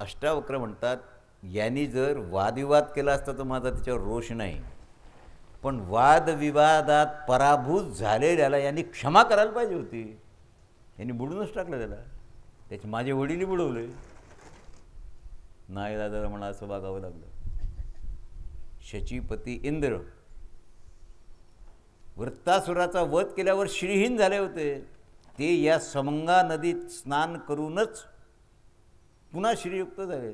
अष्टावक्र म्हणतात, यांनी जर वादविवाद केला असता तर माझा त्याच्यावर रोष नाही, पण वादविवादात पराभूत झालेल्याला यांनी क्षमा करायला पाहिजे होती. यांनी बुडूनच टाकलं त्याला. त्याचे माझे वडीलही बुडवले. नाही दादा मला असं वागावं लागलं. शचीपती इंद्र वृत्तासुराचा वध केल्यावर श्रीहीन झाले होते. ते या समंगा नदीत स्नान करूनच पुन्हा श्रीयुक्त झाले.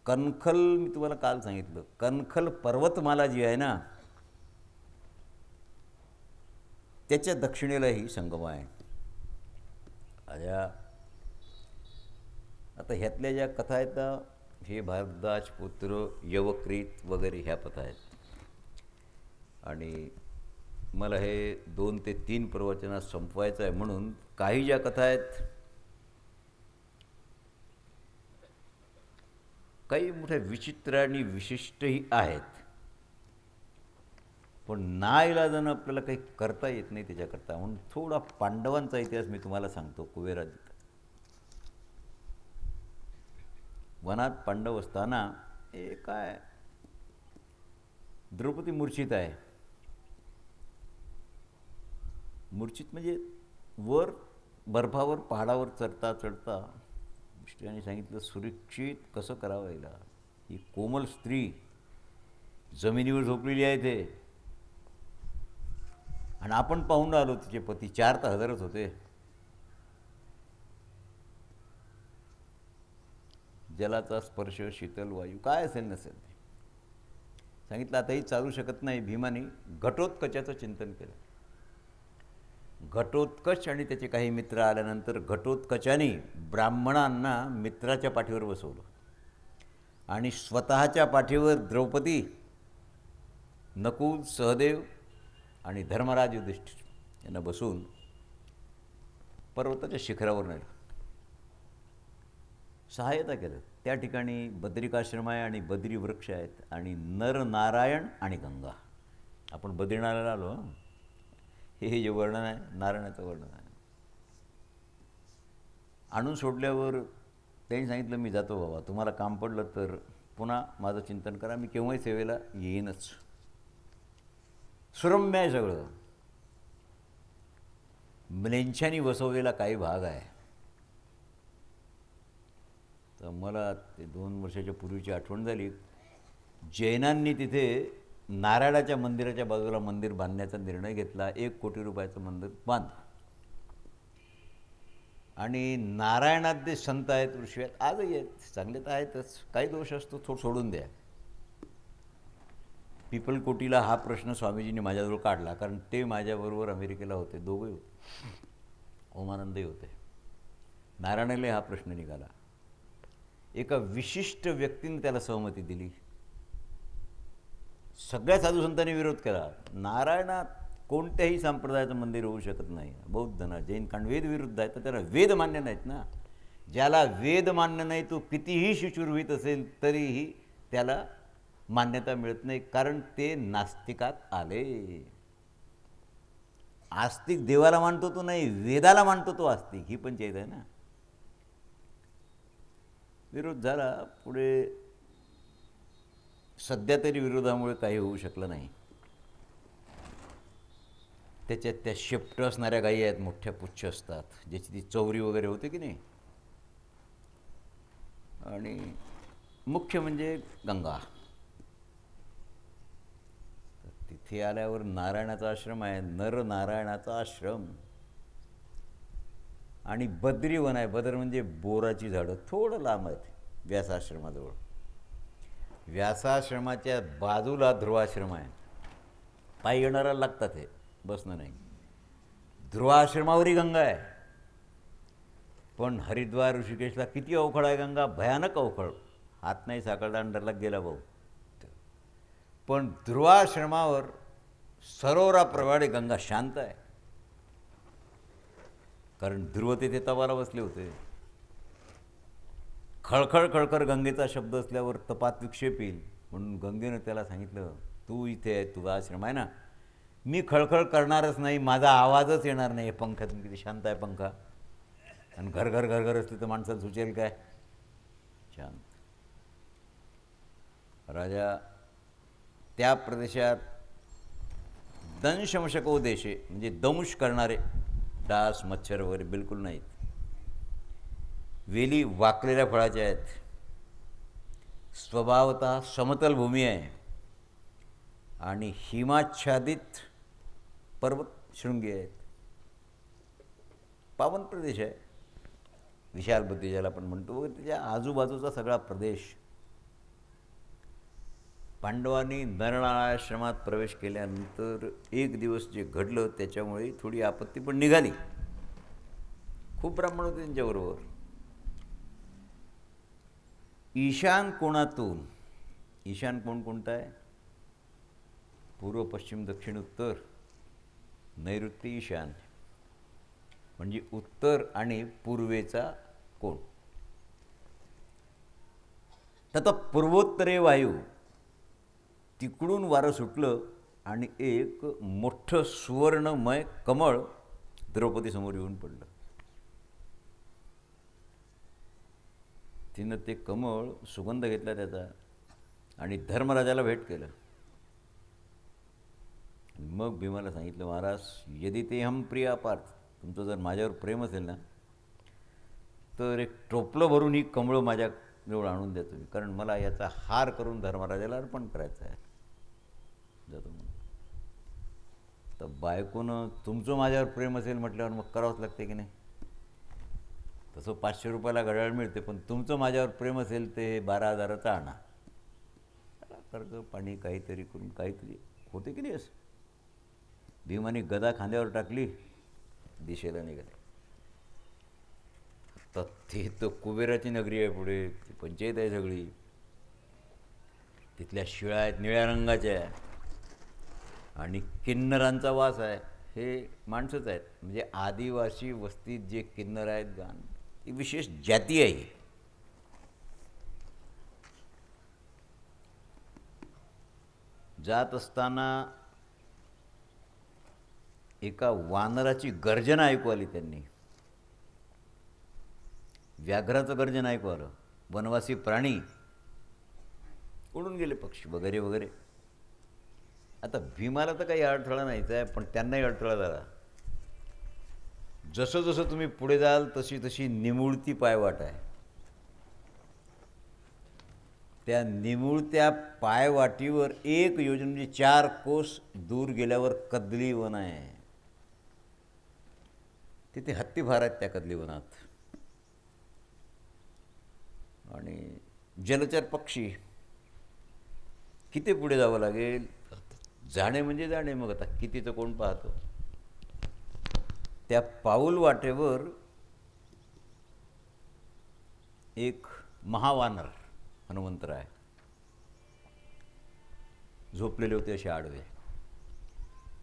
कणखल, मी तुम्हाला काल सांगितलं, कणखल पर्वतमाला जी आहे ना, त्याच्या दक्षिणेला ही संगम आहे. आता ह्यातल्या ज्या कथा आहेत ना, हे भारद्वाज पुत्र, यवक्रीत वगैरे ह्या कथा आहेत. आणि मला हे 2 ते 3 प्रवचनात संपवायचं आहे, म्हणून काही ज्या कथा आहेत काही मोठ्या विचित्र आणि विशिष्टही आहेत, पण नाईलाजानं आपल्याला काही करता येत नाही त्याच्याकरता. म्हणून थोडा पांडवांचा इतिहास मी तुम्हाला सांगतो. कुबेराजीत वनात पांडव असताना हे काय, द्रौपदी मूर्छित आहे. मूर्छित म्हणजे वर बर्फावर पहाडावर चढता चढता मिस्टरांनी सांगितलं सुरक्षित कसं करावं याला. ही कोमल स्त्री जमिनीवर झोपलेली आहे ते, आणि आपण पाहून आलो तिचे पती 4 तर हजारच होते. जलाचा स्पर्श, शीतल वायू काय असेल नसेल ते सांगितलं. आताही चालू शकत नाही. भीमाने घटोत्कचाचं चिंतन केलं. घटोत्कच आणि त्याचे काही मित्र आल्यानंतर घटोत्कचाने ब्राह्मणांना मित्राच्या पाठीवर बसवलं आणि स्वतःच्या पाठीवर द्रौपदी, नकुल, सहदेव आणि धर्मराज युधिष्ठिर यांना बसवून पर्वताच्या शिखरावर नेलं. सहाय्यता केलं. त्या ठिकाणी बद्रिकाश्रम आहे आणि बद्री वृक्ष आहेत आणि नर नारायण आणि गंगा. आपण बद्रीनारायणाला आलो. हे जे वर्णन आहे नारायणाचं वर्णन आहे. आणून सोडल्यावर त्यांनी सांगितलं मी जातो बाबा, तुम्हाला काम पडलं तर पुन्हा माझं चिंतन करा, मी केव्हाही सेवेला येईनच. सुरम्य आहे सगळं. म्लेच्छांनी वसवलेला काही भाग आहे. तर मला ते 2 वर्षाच्या पूर्वीची आठवण झाली. जैनांनी तिथे नारायणाच्या मंदिराच्या बाजूला मंदिर बांधण्याचा निर्णय घेतला. 1 कोटी रुपयाचं मंदिर बांध. आणि नारायणात जे संत आहेत, ऋषी आहेत, आजही आहेत, चांगले तर आहेतच, काही दोष असतो थोडं सोडून द्या. पिपलकोटीला हा प्रश्न स्वामीजींनी माझ्याजवळ काढला, कारण ते माझ्याबरोबर अमेरिकेला होते, दोघंही होते, ओमानंदही होते. नारायणाला हा प्रश्न निघाला. एका विशिष्ट व्यक्तीने त्याला सहमती दिली. सगळ्या साधुसंतांनी विरोध केला. नारायणात कोणत्याही संप्रदायाचं मंदिर होऊ शकत नाही. बौद्ध ना, जैन, कारण वेद विरुद्ध आहे, तर त्याला वेद मान्य नाहीत ना. ज्याला वेद मान्य नाही तो कितीही शुचिर्भूत असेल तरीही त्याला मान्यता मिळत नाही, कारण ते नास्तिकात आले. आस्तिक देवाला मानतो तो नाही, वेदाला मानतो तो आस्तिक. ही पंचायत आहे ना. विरोध झाला. पुढे सध्या तरी विरोधामुळे काही होऊ शकलं नाही. त्याच्यात त्या शेपट असणाऱ्या गायी आहेत, मोठ्या पुच्छ असतात, ज्याची ती चौरी वगैरे होते की नाही. आणि मुख्य म्हणजे गंगा. तिथे आल्यावर नारायणाचा आश्रम आहे, नर नारायणाचा आश्रम, आणि बद्रीवन आहे. बद्र म्हणजे बोराची झाडं, थोडं लांब आहेत व्यासाश्रमाजवळ. व्यासाश्रमाच्या बाजूला ध्रुवाश्रम आहे. पायी येणाऱ्याला लागतात, हे बसणं नाही. ध्रुवाश्रमावरही गंगा आहे. पण हरिद्वार ऋषिकेशला किती अवखळ आहे गंगा, भयानक अवखळ. हात नाही साकडा अंडरला गेला भाऊ. पण ध्रुवाश्रमावर सरोवराप्रमाणे गंगा शांत आहे. कारण ध्रुव तिथे तवाला बसले होते. खळखळ खळखळ गंगेचा शब्द असल्यावर तपात विक्षेप येईल, म्हणून गंगेनं त्याला सांगितलं, तू इथे आहे, तुझा आश्रम आहे ना, मी खळखळ करणारच नाही, माझा आवाजच येणार नाही. पंख्यातून किती शांत आहे पंखा. आणि घर घर घर घर असले तर माणसाला सुचेल काय. शांत. राजा त्या प्रदेशात दंशमशको देशे म्हणजे दंश करणारे डास मच्छर वगैरे बिलकुल नाहीत. वेली वाकलेल्या फळाच्या आहेत. स्वभावतः समतल भूमी आहे आणि हिमाच्छादित पर्वत शृंगी आहेत. पावन प्रदेश आहे. विशाल बुद्धी ज्याला आपण म्हणतो, त्याच्या आजूबाजूचा सगळा प्रदेश. पांडवांनी नरनाळाश्रमात प्रवेश केल्यानंतर एक दिवस जे घडलं त्याच्यामुळे थोडी आपत्ती पण निघाली. खूप ब्राह्मण होते त्यांच्याबरोबर. ईशान कोणातून, ईशान कोण कोणता आहे? पूर्व पश्चिम दक्षिण उत्तर, नैऋत्य ईशान म्हणजे उत्तर आणि पूर्वेचा कोण. तर पूर्वोत्तरे वायू, तिकडून वारं सुटलं आणि एक मोठं सुवर्णमय कमळ द्रौपदीसमोर येऊन पडलं. तिनं ते कमळ सुगंध घेतला त्याचा आणि धर्मराजाला भेट केलं. मग भीमाला सांगितलं, महाराज यदि ते हम प्रिया पार्थ, तुमचं जर माझ्यावर प्रेम असेल ना तर एक टोपलं भरून ही कमळं माझ्याजवळ आणून द्या तुम्ही, कारण मला याचा हार करून धर्मराजाला अर्पण करायचा आहे. जातो म्हणून. तर बायकोनं तुमचं माझ्यावर प्रेम असेल म्हटल्यावर मग करावंच लागते की नाही. तसं 500 रुपयाला घड्याळ मिळते, पण तुमचं माझ्यावर प्रेम असेल ते 12,000चं आणा. कर्ज पाणी काहीतरी करून काहीतरी होते की नाही. असं भीमाने गदा खांद्यावर टाकली, दिशेला निघाले. तर ते तर कुबेराची नगरी आहे, पुढे ती पंचायत आहे सगळी. तिथल्या शिळा आहेत निळ्या रंगाच्या आणि किन्नरांचा वास आहे. हे माणसंच आहेत, म्हणजे आदिवासी वस्तीत जे किन्नर आहेत गाण, ही विशेष जाती आहे. जात असताना एका वानराची गर्जना ऐकू आली. त्यांनी व्याघ्राचं गर्जन ऐकू आलं. वनवासी प्राणी उडून गेले, पक्षी वगैरे वगैरे. आता भीमाला तर काही अडथळा नाहीच आहे, पण त्यांनाही अडथळा झाला. जसं जसं तुम्ही पुढे जाल तशी तशी निमुळती पायवाट आहे. त्या निमुळत्या पायवाटीवर एक योजन म्हणजे 4 कोस दूर गेल्यावर कदली वन आहे. तिथे हत्ती फार आहेत त्या कदली वनात आणि जलचर पक्षी. किती पुढे जावं लागेल, जाणे म्हणजे जाणे. मग आता कितीचं कोण पाहतो. त्या पाऊल वाटेवर एक महावानर हनुमंतराय झोपलेले होते असे आडवे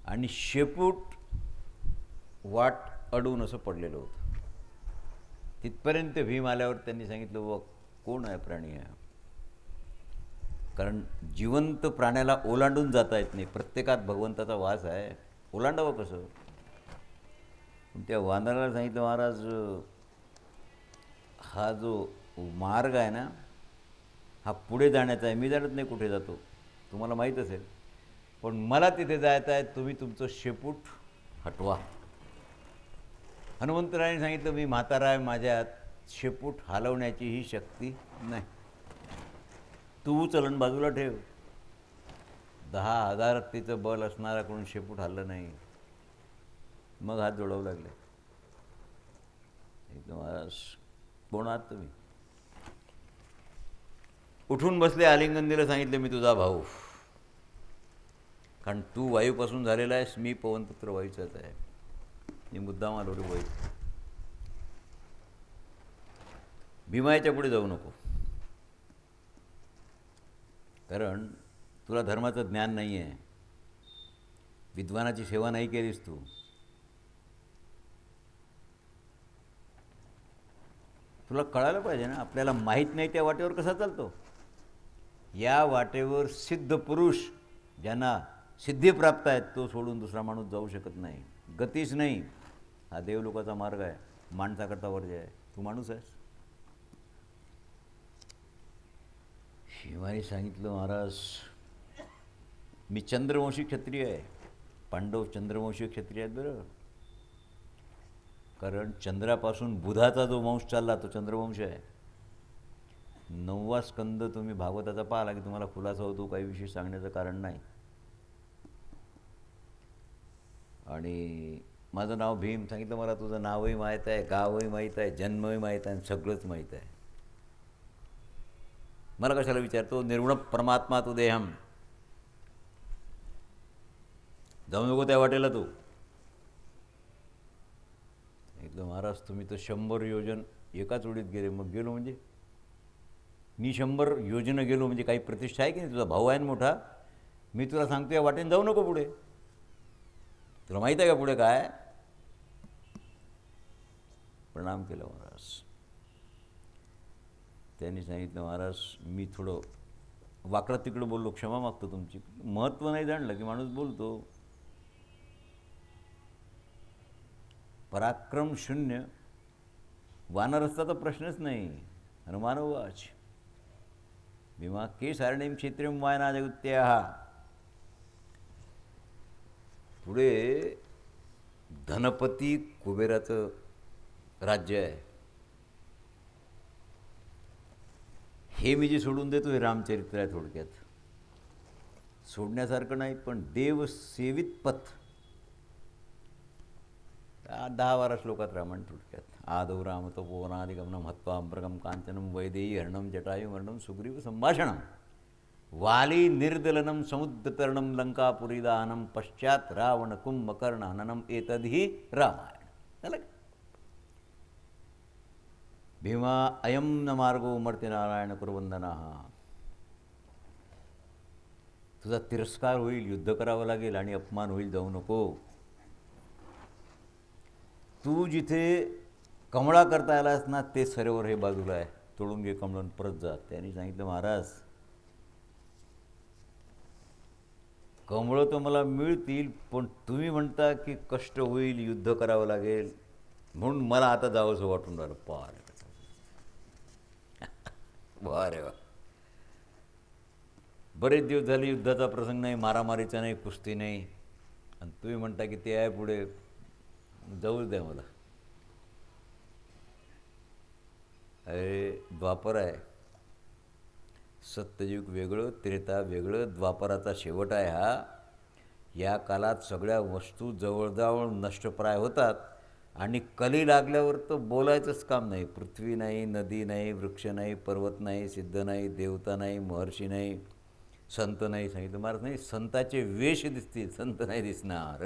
आणि शेपूट वाट अडून असं पडलेलं होतं. तिथपर्यंत भीम आल्यावर त्यांनी सांगितलं, व कोण आहे प्राणी आहे. कारण जिवंत प्राण्याला ओलांडून जाता येत नाही, प्रत्येकात भगवंताचा वास आहे, ओलांडावं कसं. त्या वानराला सांगितलं, महाराज हा जो मार्ग आहे ना हा पुढे जाण्याचा आहे, मी जाणत नाही कुठे जातो, तुम्हाला माहीत असेल, पण मला तिथे जायचं आहे, तुम्ही तुमचं शेपूट हटवा. हनुमंतरायाने सांगितलं, मी म्हातारा आहे, माझ्यात शेपूट हलवण्याची ही शक्ती नाही. तू चलन बाजूला ठेव. 10,000 तिचं बल असणारा कोण शेपूट हल्लं नाही. मग हात जोडावू लागले. एकदम कोण आहात तुम्ही. उठून बसले, आलिंगन दिलं, सांगितलं, मी तुझा भाऊ, कारण तू वायूपासून झालेला आहेस, मी पवनपुत्र वायूचाच आहे. मी मुद्दाम आलो रे वायू. भीमायाच्या पुढे जाऊ नको, कारण तुला धर्माचं ज्ञान नाही आहे, विद्वानाची सेवा नाही केलीस तू. तुला कळायला पाहिजे ना, आपल्याला माहीत नाही त्या वाटेवर कसा चालतो. या वाटेवर सिद्ध पुरुष ज्यांना सिद्धी प्राप्त आहेत तो सोडून दुसरा माणूस जाऊ शकत नाही. गतीच नाही. हा देवलोकाचा मार्ग आहे, माणसाकरता वर्ज आहे. तू माणूस आहेस. शिवाने सांगितलं, महाराज मी चंद्रवंशी क्षत्रिय आहे. पांडव चंद्रवंशी क्षत्रिय आहेत बरं, कारण चंद्रापासून बुधाचा जो वंश चालला तो चंद्रवंश आहे. 9वा स्कंद तुम्ही भागवताचा पाहिला की तुम्हाला खुलासा होतो, काही विशेष सांगण्याचं कारण नाही. आणि माझं नाव भीम सांगितलं, मला तुझं नावही माहीत आहे, गावही माहीत आहे, जन्मही माहीत आहे, सगळंच माहीत आहे. मला कशाला विचारतो. निर्गुण परमात्मा तू देहम. जाऊ नको त्या वाटेला तू. सांगितलं, महाराज तुम्ही तर 100 योजन एकाच वेळीत गेले. मग गेलो म्हणजे मी 100 योजनं गेलो म्हणजे काही प्रतिष्ठा आहे की नाही. तुझा भाऊ आहे ना मोठा, मी तुला सांगतो या वाटेने जाऊ नको पुढे. तुला माहीत आहे का पुढे काय. प्रणाम केला महाराज. त्यांनी सांगितलं, महाराज मी थोडं वाकडं तिकडं बोललो, क्षमा मागतो तुमची. महत्त्व नाही जाणलं की माणूस बोलतो. पराक्रम शून्य वानरस्ताचा प्रश्नच नाही. हनुमानोवाच भीमा के सारणीम क्षेत्रीम वायनाजगत्या. पुढे धनपती कुबेराचं राज्य आहे. हे मी जे सोडून देतो हे रामचरित्र आहे. थोडक्यात सोडण्यासारखं नाही, पण देवसेवित पथ. 10-12 श्लोकात रामायण थोडक्यात. आदौ राम तपोवनादिगमनम हत्वा अम्बरगम कांचनम वैदेही हरणम जटायु मरणम सुग्रीव संभाषणम वाली निर्दलनम समुद्रतरणम लंकापुरी दानम पश्चात रावण कुंभकर्ण हननम एतद्हि रामायण. झालं. भीमा अयम न मार्गो मर्त्य नारायण कुर्वंदना. तुझा तिरस्कार होईल, युद्ध करावं लागेल आणि अपमान होईल, जाऊ नको. तू जिथे कमळा करता आलास ना ते सरोवर हे बाजूला आहे, तोडून घे कमळून परत जा. त्यांनी सांगितलं, महाराज कमळं तर मला मिळतील, पण तुम्ही म्हणता की कष्ट होईल, युद्ध करावं लागेल, म्हणून मला आता जावंसं वाटून राहिलं. पार रे वा. बरेच दिवस झाले युद्धाचा प्रसंग नाही, मारामारीचा नाही, कुस्ती नाही, आणि तुम्ही म्हणता की ते आहे पुढे, जाऊच द्या मला. अरे द्वापर आहे, सत्ययुग वेगळं, त्रेता वेगळं, द्वापराचा शेवट आहे हा. या कालात सगळ्या वस्तू जवळजवळ नष्टप्राय होतात आणि कली लागल्यावर तर बोलायचंच काम नाही. पृथ्वी नाही, नदी नाही, वृक्ष नाही, पर्वत नाही, सिद्ध नाही, देवता नाही, महर्षी नाही, संत नाही. सांगितलं महाराज नाही, संताचे वेश दिसतील, संत नाही दिसणार.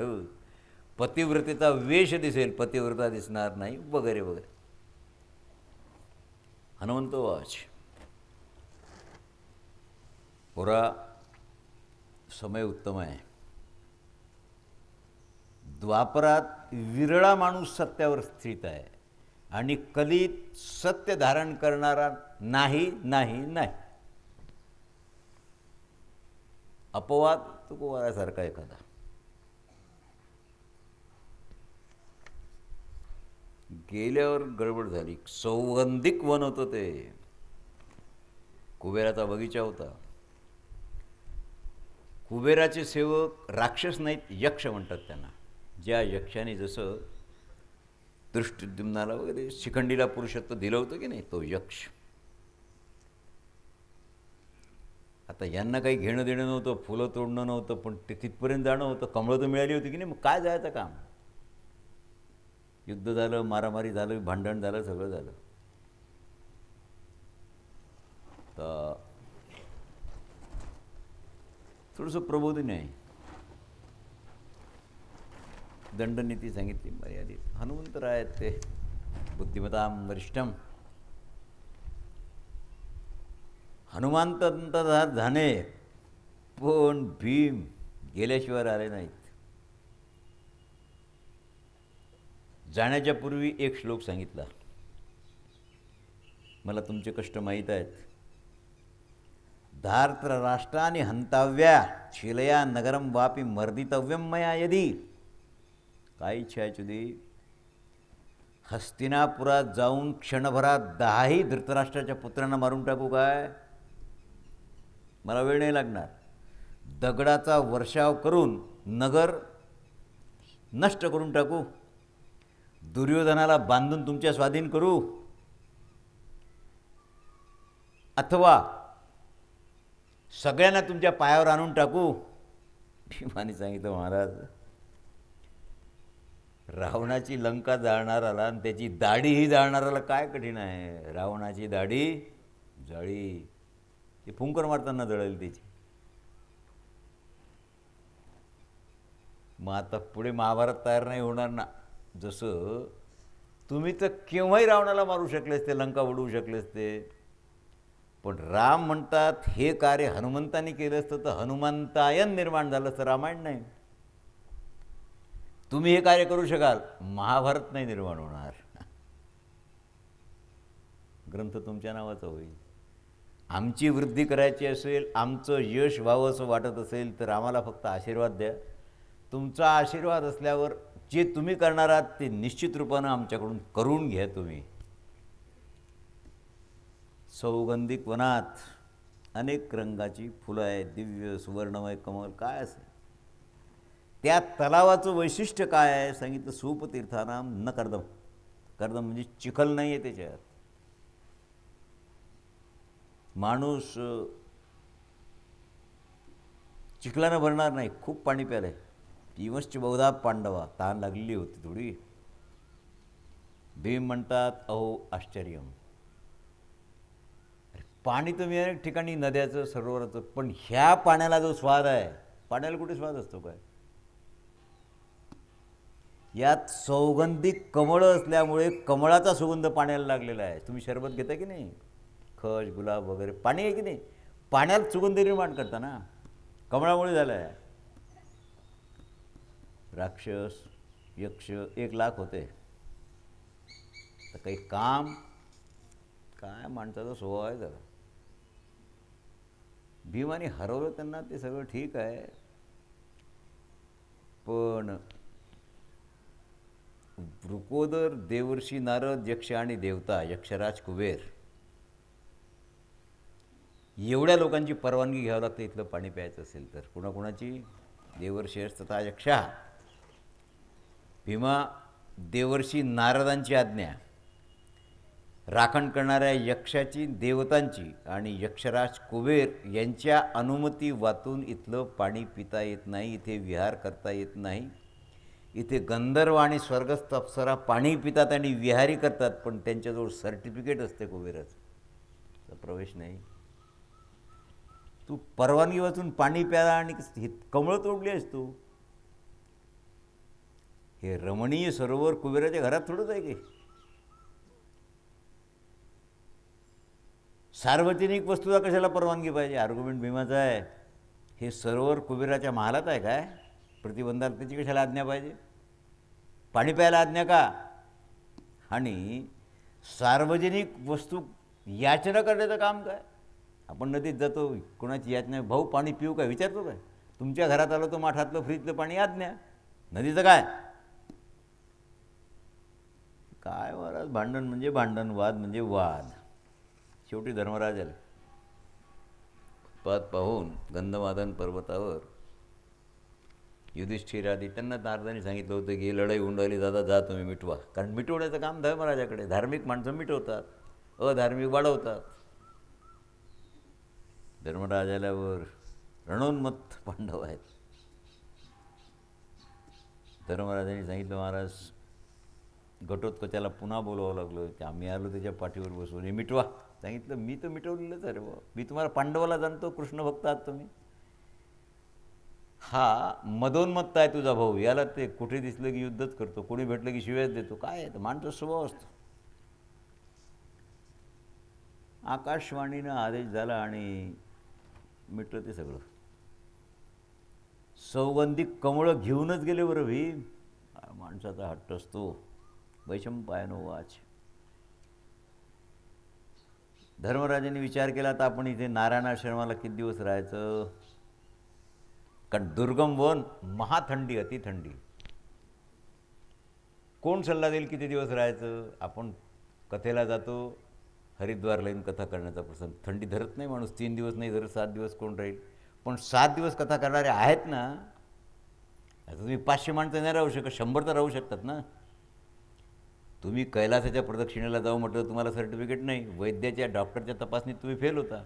पतिव्रतेचा वेश दिसेल, पतिव्रता दिसणार नाही, वगैरे वगैरे. हनुमंत वाच. पुरा समय उत्तम आहे. द्वापरात विरळा माणूस सत्यावर स्थित आहे आणि कलीत सत्य धारण करणारा नाही नाही नाही. अपवाद तुकोबारासारखा एखादा. गेल्यावर गडबड झाली. सौगंधिक वन होतं ते, कुबेराचा बगीचा होता. कुबेराचे सेवक राक्षस नाहीत, यक्ष म्हणतात त्यांना. ज्या यक्षाने जसं दृष्टिद्युम्नाला वगैरे शिखंडीला पुरुषत्व दिलं होतं की नाही, तो यक्ष. आता यांना काही घेणं देणं नव्हतं, फुलं तोडणं नव्हतं, पण ते तिथपर्यंत जाणं होतं. कमळं तर मिळाली होती की नाही, मग काय जायचं काम. युद्ध झालं, मारामारी झालं, भांडण झालं, सगळं झालं. तर थोडंसं प्रबोधन आहे. दंडनीती सांगितली मर्यादित. हनुमंतराय ते बुद्धिमतां वरिष्ठम हनुमंत झाले पण भीम गेल्याशिवाय आले नाहीत. जाण्याच्या पूर्वी एक श्लोक सांगितला, मला तुमचे कष्ट माहीत आहेत. धार्त्र राष्ट्राने हंतव्या शिलया नगरम वापी मर्दितव्यम मया यदी. काय इच्छा आहे तुझी? हस्तिनापुरात जाऊन क्षणभरात 10ही धृतराष्ट्राच्या पुत्रांना मारून टाकू काय? मला वेळ नाही लागणार. दगडाचा वर्षाव करून नगर नष्ट करून टाकू, दुर्योधनाला बांधून तुमच्या स्वाधीन करू, अथवा सगळ्यांना तुमच्या पायावर आणून टाकू? भीमाने सांगितलं, महाराज रावणाची लंका जाळणाराला आणि त्याची दाढीही जाळणाराला काय कठीण आहे? रावणाची दाढी जळी, ती फुंकर मारताना जळेल त्याची. मग आता पुढे महाभारत तयार नाही होणार ना. जसं तुम्ही तर केव्हाही रावणाला मारू शकले असते, लंका उडवू शकले असते, पण राम म्हणतात हे कार्य हनुमंतांनी केलं असतं तर हनुमंतायन निर्माण झालं असतं, रामायण नाही. तुम्ही हे कार्य करू शकाल, महाभारत नाही निर्माण होणार. ग्रंथ तुमच्या नावाचा होईल. आमची वृद्धी करायची असेल, आमचं यश व्हावं असं वाटत असेल तर आम्हाला फक्त आशीर्वाद द्या. तुमचा आशीर्वाद असल्यावर जे तुम्ही करणार आहात ते निश्चित रूपानं आमच्याकडून करून घ्या. तुम्ही सौगंधिक वनात अनेक रंगाची फुलं आहेत, दिव्य सुवर्णमय कमल काय असेल, त्या तलावाचं वैशिष्ट्य काय आहे सांगितलं, सूपतीर्थानाम न कर्दम. कर्दम म्हणजे चिखल नाही आहे त्याच्यात. माणूस चिखलानं भरणार नाही, खूप पाणी प्यालंय. पिवश्च बहुधा पांडवा, तहान लागलेली होती थोडी. भीम म्हणतात अहो आश्चर्यम, पाणी तर मी अनेक ठिकाणी नद्याचं सरोवराचं, पण ह्या पाण्याला जो स्वाद आहे, पाण्याला कुठे स्वाद असतो काय? यात सौगंधिक कमळं असल्यामुळे कमळाचा सुगंध पाण्याला लागलेला आहे. तुम्ही शरबत घेता की नाही, खस गुलाब वगैरे, पाणी आहे की नाही, पाण्यात सुगंध निर्माण करता ना, कमळामुळे झालं आहे. राक्षस यक्ष 1,00,000 होते, तर काही काम काय माणसाचा स्वभाव आहे जरा. भीमाने हरवलं त्यांना, ते सगळं ठीक आहे, पण वृकोदर, देवर्षी नारद, यक्ष आणि देवता, यक्षराज कुबेर एवढ्या लोकांची परवानगी घ्यावी लागते इथलं पाणी प्यायचं असेल तर. कुणाकुणाची? देवर्षेस तथा यक्षा. भीमा देवर्षी नारदांची आज्ञा, राखण करणाऱ्या यक्षाची, देवतांची आणि यक्षराज कुबेर यांच्या अनुमती वाचून इथलं पाणी पिता येत नाही, इथे विहार करता येत नाही. इथे गंधर्व आणि स्वर्गस्थ अप्सरा पाणी पितात आणि विहारी करतात, पण त्यांच्याजवळ सर्टिफिकेट असते कुबेराचं, प्रवेश नाही. तू परवानगी वाचून पाणी प्याला आणि कमळं तोडली आहेस तू. हे रमणीय सरोवर कुबेराच्या घरात थोडंच आहे की. सार्वजनिक वस्तूला कशाला परवानगी पाहिजे? आर्ग्युमेंट भीमाचा आहे, हे सरोवर कुबेराच्या महालात आहे काय? प्रतिबंधात्मक त्याची कशाला आज्ञा पाहिजे? पाणी प्यायला आज्ञा का? आणि सार्वजनिक वस्तू याचना करण्याचं काम काय? आपण नदीत जातो, कोणाची याचना, भाऊ पाणी पिऊ काय विचारतो काय? तुमच्या घरात आलं तर माठातलं फ्रीजलं पाणी आज्ञा, नदीचं काय? काय महाराज, भांडण म्हणजे भांडण, वाद म्हणजे वाद. शेवटी धर्मराज आले. पात पाहून गंधमादन पर्वतावर युधिष्ठिरादी त्यांना नारदांनी सांगितलं होतं की लढाई होऊन राहिली, दादा जा तुम्ही मिटवा. कारण मिटवण्याचं काम धर्मराजाकडे. धार्मिक माणसं मिटवतात, अधार्मिक वाढवतात. धर्मराज आल्यावर रणोन्मत्त पांडव आहेत. धर्मराजांनी सांगितलं, महाराज घटोत्कचाला पुन्हा बोलावं लागलं, की आम्ही आलो त्याच्या पाठीवर बसून, हे मिटवा. सांगितलं मी तर मिटवलेलंच आहे रे बाबा, मी तुम्हाला पांडवाला जाणतो, कृष्ण भक्त आहात तुम्ही. हा मदोन्मत्त आहे तुझा भाऊ, याला ते कुठे दिसलं की युद्धच करतो, कोणी भेटलं की शिव्याच देतो. काय आहे, माणसाचा स्वभाव असतो. आकाशवाणीनं आदेश झाला आणि मिटलं ते सगळं. सौगंधिक कमळं घेऊनच गेले बरं भीम. माणसाचा हट्ट असतो. वैशंपायनो वाच. धर्मराजांनी विचार केला तर आपण इथे नारायण आश्रमाला किती दिवस राहायचं. कारण दुर्गम वन, महाथंडी, अतिथंडी. कोण सल्ला देईल किती दिवस राहायचं. आपण कथेला जातो, हरिद्वारला येऊन कथा करण्याचा प्रसंग. थंडी धरत नाही माणूस. 3 दिवस नाही धरत, 7 दिवस कोण राहील. पण 7 दिवस कथा करणारे आहेत ना. आता तुम्ही 500 माणसं नाही राहू शकत, 100 तर राहू शकतात ना. तुम्ही कैलासाच्या प्रदक्षिणेला जाऊ म्हटलं तुम्हाला सर्टिफिकेट नाही. वैद्याच्या डॉक्टरच्या तपासणीत तुम्ही फेल होता.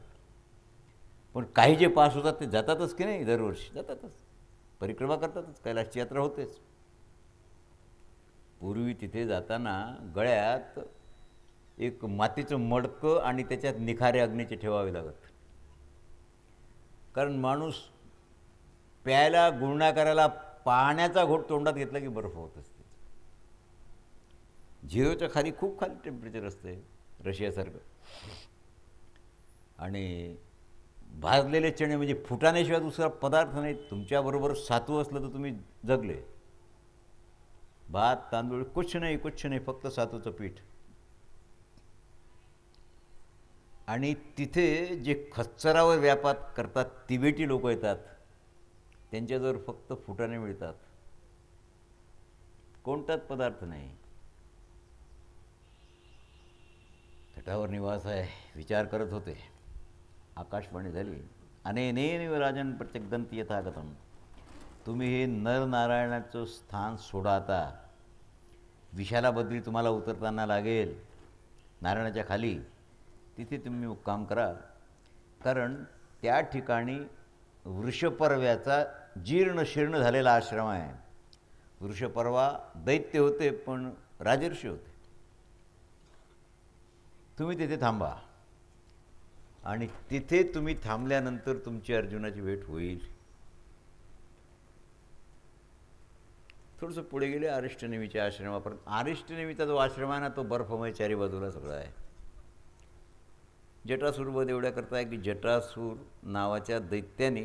पण काही जे पास होतात ते जातातच की नाही, दरवर्षी जातातच, परिक्रमा करतातच, कैलासची यात्रा होतेच. पूर्वी तिथे जाताना गळ्यात एक मातीचं मडकं आणि त्याच्यात निखारे अग्नीचे ठेवावे लागत. कारण माणूस प्यायला, गुळण्या करायला पाण्याचा घोट तोंडात घेतला की बर्फ होत असते. 0च्या खाली खूप खाली टेम्परेचर असते रशियासारखं. आणि भाजलेले चणे म्हणजे फुटाण्याशिवाय दुसरा पदार्थ नाही. तुमच्याबरोबर सातू असलं तर तुम्ही जगले. भात तांदूळ कुछ नाही, फक्त सातूचं पीठ. आणि तिथे जे खच्चरावर व्यापार करतात तिबेटी लोक येतात, त्यांच्याजवळ फक्त फुटाणे मिळतात, कोणताच पदार्थ नाही. तटावर निवास आहे. विचार करत होते. आकाशवाणी झाली. अनेनेव राजन प्रत्यग्दंती यथागतम. तुम्ही हे नरनारायणाचं स्थान सोडा आता. विशाला बद्री तुम्हाला उतरताना लागेल नारायणाच्या खाली. तिथे तुम्ही मुक्काम करा. कारण त्या ठिकाणी वृषपर्व्याचा जीर्ण शीर्ण झालेला आश्रम आहे. वृषपर्वा दैत्य होते पण राजर्षी होते. तुम्ही तिथे थांबा आणि तिथे तुम्ही थांबल्यानंतर तुमची अर्जुनाची भेट होईल. थोडंसं पुढे गेले अरिष्टनेमीच्या आश्रमापर्यंत. अरिष्टनेमीचा जो आश्रम आहे ना तो बर्फमय चारी बाजूला सगळा आहे. जटासूरवध एवढ्या करता आहे की जटासूर नावाच्या दैत्याने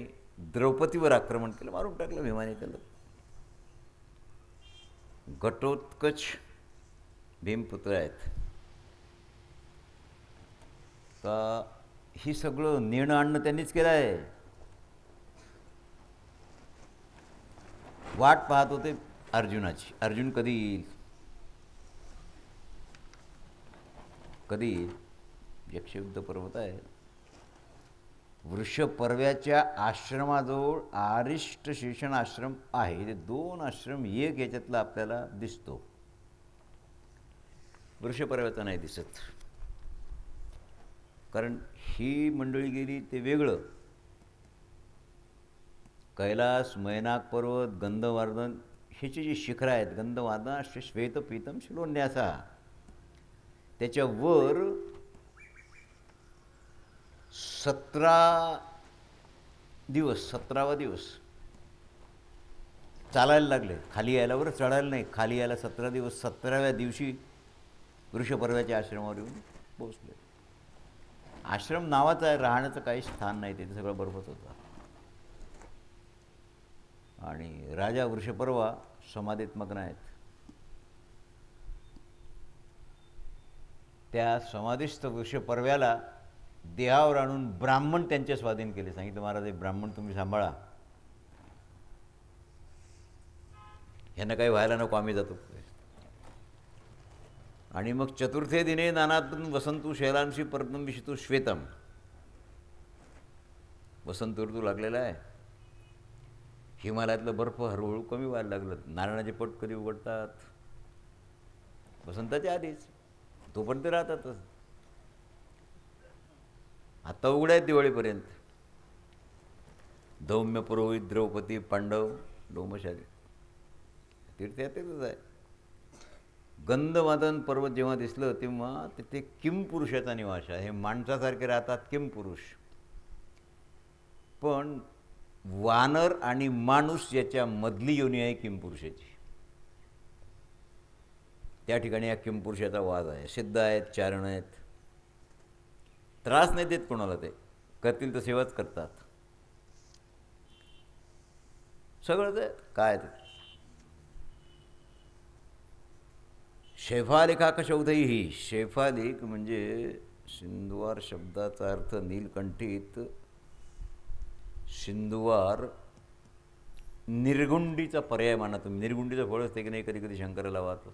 द्रौपदीवर आक्रमण केलं, मारून टाकलं भीमाने त्याला. घटोत्कच भीमपुत्र आहेत. का ही सगळं नेणं आणणं त्यांनीच केलं आहे. वाट पाहत होते अर्जुनाची. अर्जुन कधी येईल, कधी येईल. यक्षयुद्ध पर्वत आहे. वृषपर्व्याच्या आश्रमाजवळ आरिष्ट शेषण आश्रम आहे. ते 2 आश्रम एक याच्यातला आपल्याला दिसतो. वृषपर्व्याचा नाही दिसत. कारण ही मंडळी गेली ते वेगळं. कैलास, मैनाक पर्वत, गंधमार्दन ह्याची जी शिखरं आहेत, गंधमार्दन श्वेत पीतम शिलोन्यासा, त्याच्यावर 17 दिवस, 17वा दिवस चालायला लागले. खाली यायला, बरं चढायला नाही, खाली यायला 17 दिवस. 17व्या दिवशी वृषपर्व्याच्या आश्रमावर येऊन पोहोचले. आश्रम नावाचा आहे, राहण्याचं काही स्थान नाही, तिथे सगळं बर्फच होता. आणि राजा वृषपर्वा समाधीत मग्न आहेत. त्या समाधिस्थ वृषपर्व्याला देहावर आणून ब्राह्मण त्यांचे स्वाधीन केले. सांगितलं महाराज हे ब्राह्मण तुम्ही सांभाळा, ह्यांना काही व्हायला नको, आम्ही जातो. आणि मग चतुर्थे दिने नानातून वसंतू शैलांशी परतम विशितू श्वेतम. वसंत ऋतू लागलेला आहे. हिमालयातलं बर्फ हळूहळू कमी व्हायला लागलं. नारायणाचे पट कधी उघडतात? वसंताच्या आधीच. तोपर्यंत राहतातच. आता उघड्या आहेत दिवाळीपर्यंत. धौम्य पुरोहित, द्रौपदी, पांडव, डोमशाली तीर्थयात्रेतच आहे. गंधमादन पर्वत जेव्हा दिसलं तेव्हा तिथे किम पुरुषाचा निवास आहे. हे माणसासारखे राहतात किम पुरुष. पण वानर आणि माणूस याच्या मधली योनी आहे किमपुरुषाची. त्या ठिकाणी या किमपुरुषाचा वाद आहे. सिद्ध आहेत, चारण आहेत. त्रास नाही देत कोणाला, ते करतील तर सेवाच करतात. सगळं ते काय ते शेफालिकाकशौधैही. शेफालिक म्हणजे सिंधुवार शब्दाचा अर्थ नीलकंठीत. सिंधुवार निर्गुंडीचा पर्याय माना तुम्ही. निर्गुंडीचं फळ असते की नाही कधी कधी शंकराला वाहतो.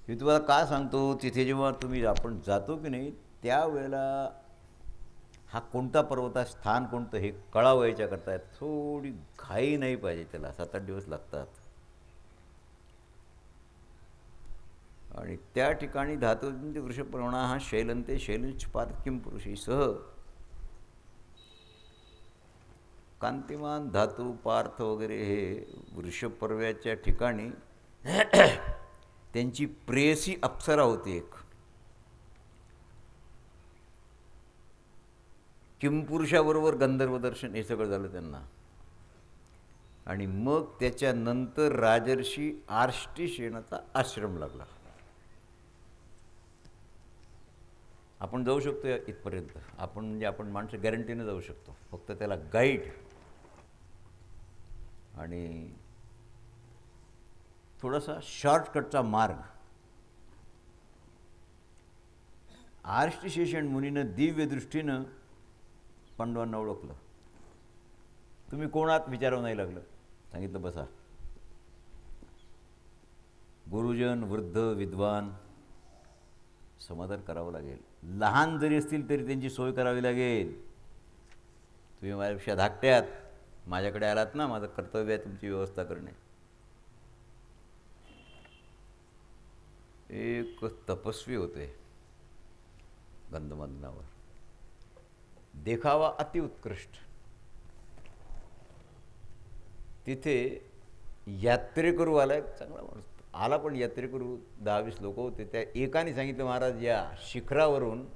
मी तुम्हाला का सांगतो, तिथे जेव्हा तुम्ही आपण जातो की नाही त्यावेळेला हा कोणता पर्वत आहे, स्थान कोणतं हे कळावं याच्याकरता थोडी घाई नाही पाहिजे, त्याला 7-8 दिवस लागतात. आणि त्या ठिकाणी धातुंते वृषपर्वणा हा शैलंते शैलंच पार किम पुरुषी सह कांतिमान धातू पार्थ वगैरे हे वृषपर्व्याच्या ठिकाणी त्यांची प्रेयसी अप्सरा होती एक. किमपुरुषाबरोबर गंधर्व दर्शन हे सगळं झालं त्यांना. आणि मग त्याच्यानंतर राजर्षी आर्ष्टिसेनाचा आश्रम लागला. आपण जाऊ शकतो इथपर्यंत. आपण म्हणजे आपण माणसं गॅरंटीनं जाऊ शकतो, फक्त त्याला गाईड आणि थोडासा शॉर्टकटचा मार्ग. आर्ष्टिशेषण मुनीनं दिव्य दृष्टीनं पांडवांना ओळखलं. तुम्ही कोणात विचारावं नाही लागलं, सांगितलं बसा. गुरुजन वृद्ध विद्वान समाधान करावं लागेल. लहान जरी असतील तरी त्यांची सोय करावी लागेल. तुम्ही माझ्यापेक्षा धाकट्यात, माझ्याकडे आलात ना, माझं कर्तव्य आहे तुमची व्यवस्था करणे. एक तपस्वी होते गंधमादनावर, देखावा अतिउत्कृष्ट. तिथे यात्रेकरू आला, एक चांगला माणूस आला, पण यात्रेकरू 10-20 लोक होते. त्या एकाने सांगितलं, महाराज या शिखरावरून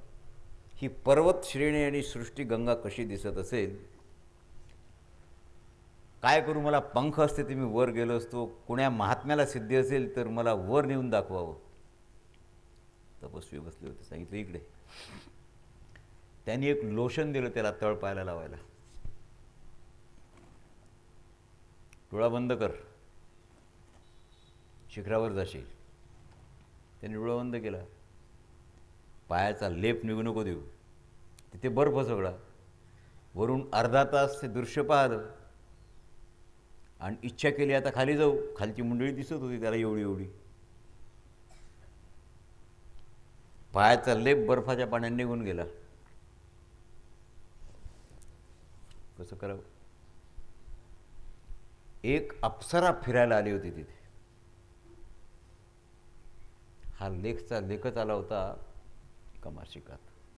ही पर्वत श्रेणी आणि सृष्टी गंगा कशी दिसत असेल, काय करू, मला पंख असते ते मी वर गेलो असतो, कुण्या महात्म्याला सिद्धी असेल तर मला वर नेऊन दाखवावं. तपस्वी बसले होते, सांगितलं इकडे. त्यांनी एक लोशन दिलं त्याला तळपायाला लावायला. डोळा बंद कर, शिखरावर जाशील. त्यांनी डोळा बंद केला. पायाचा लेप निघू नको देऊ. तिथे बर्फ सगळा. वरून अर्धा तास ते दृश्य पाहिलं आणि इच्छा केली आता खाली जाऊ. खालची मंडळी दिसत होती त्याला एवढी एवढी. पायाचा लेप बर्फाच्या पाण्याने निघून गेला. कसं करावं. एक अप्सरा फिरायला आली होती तिथे. हा लेखच आला होता एका मासिकात.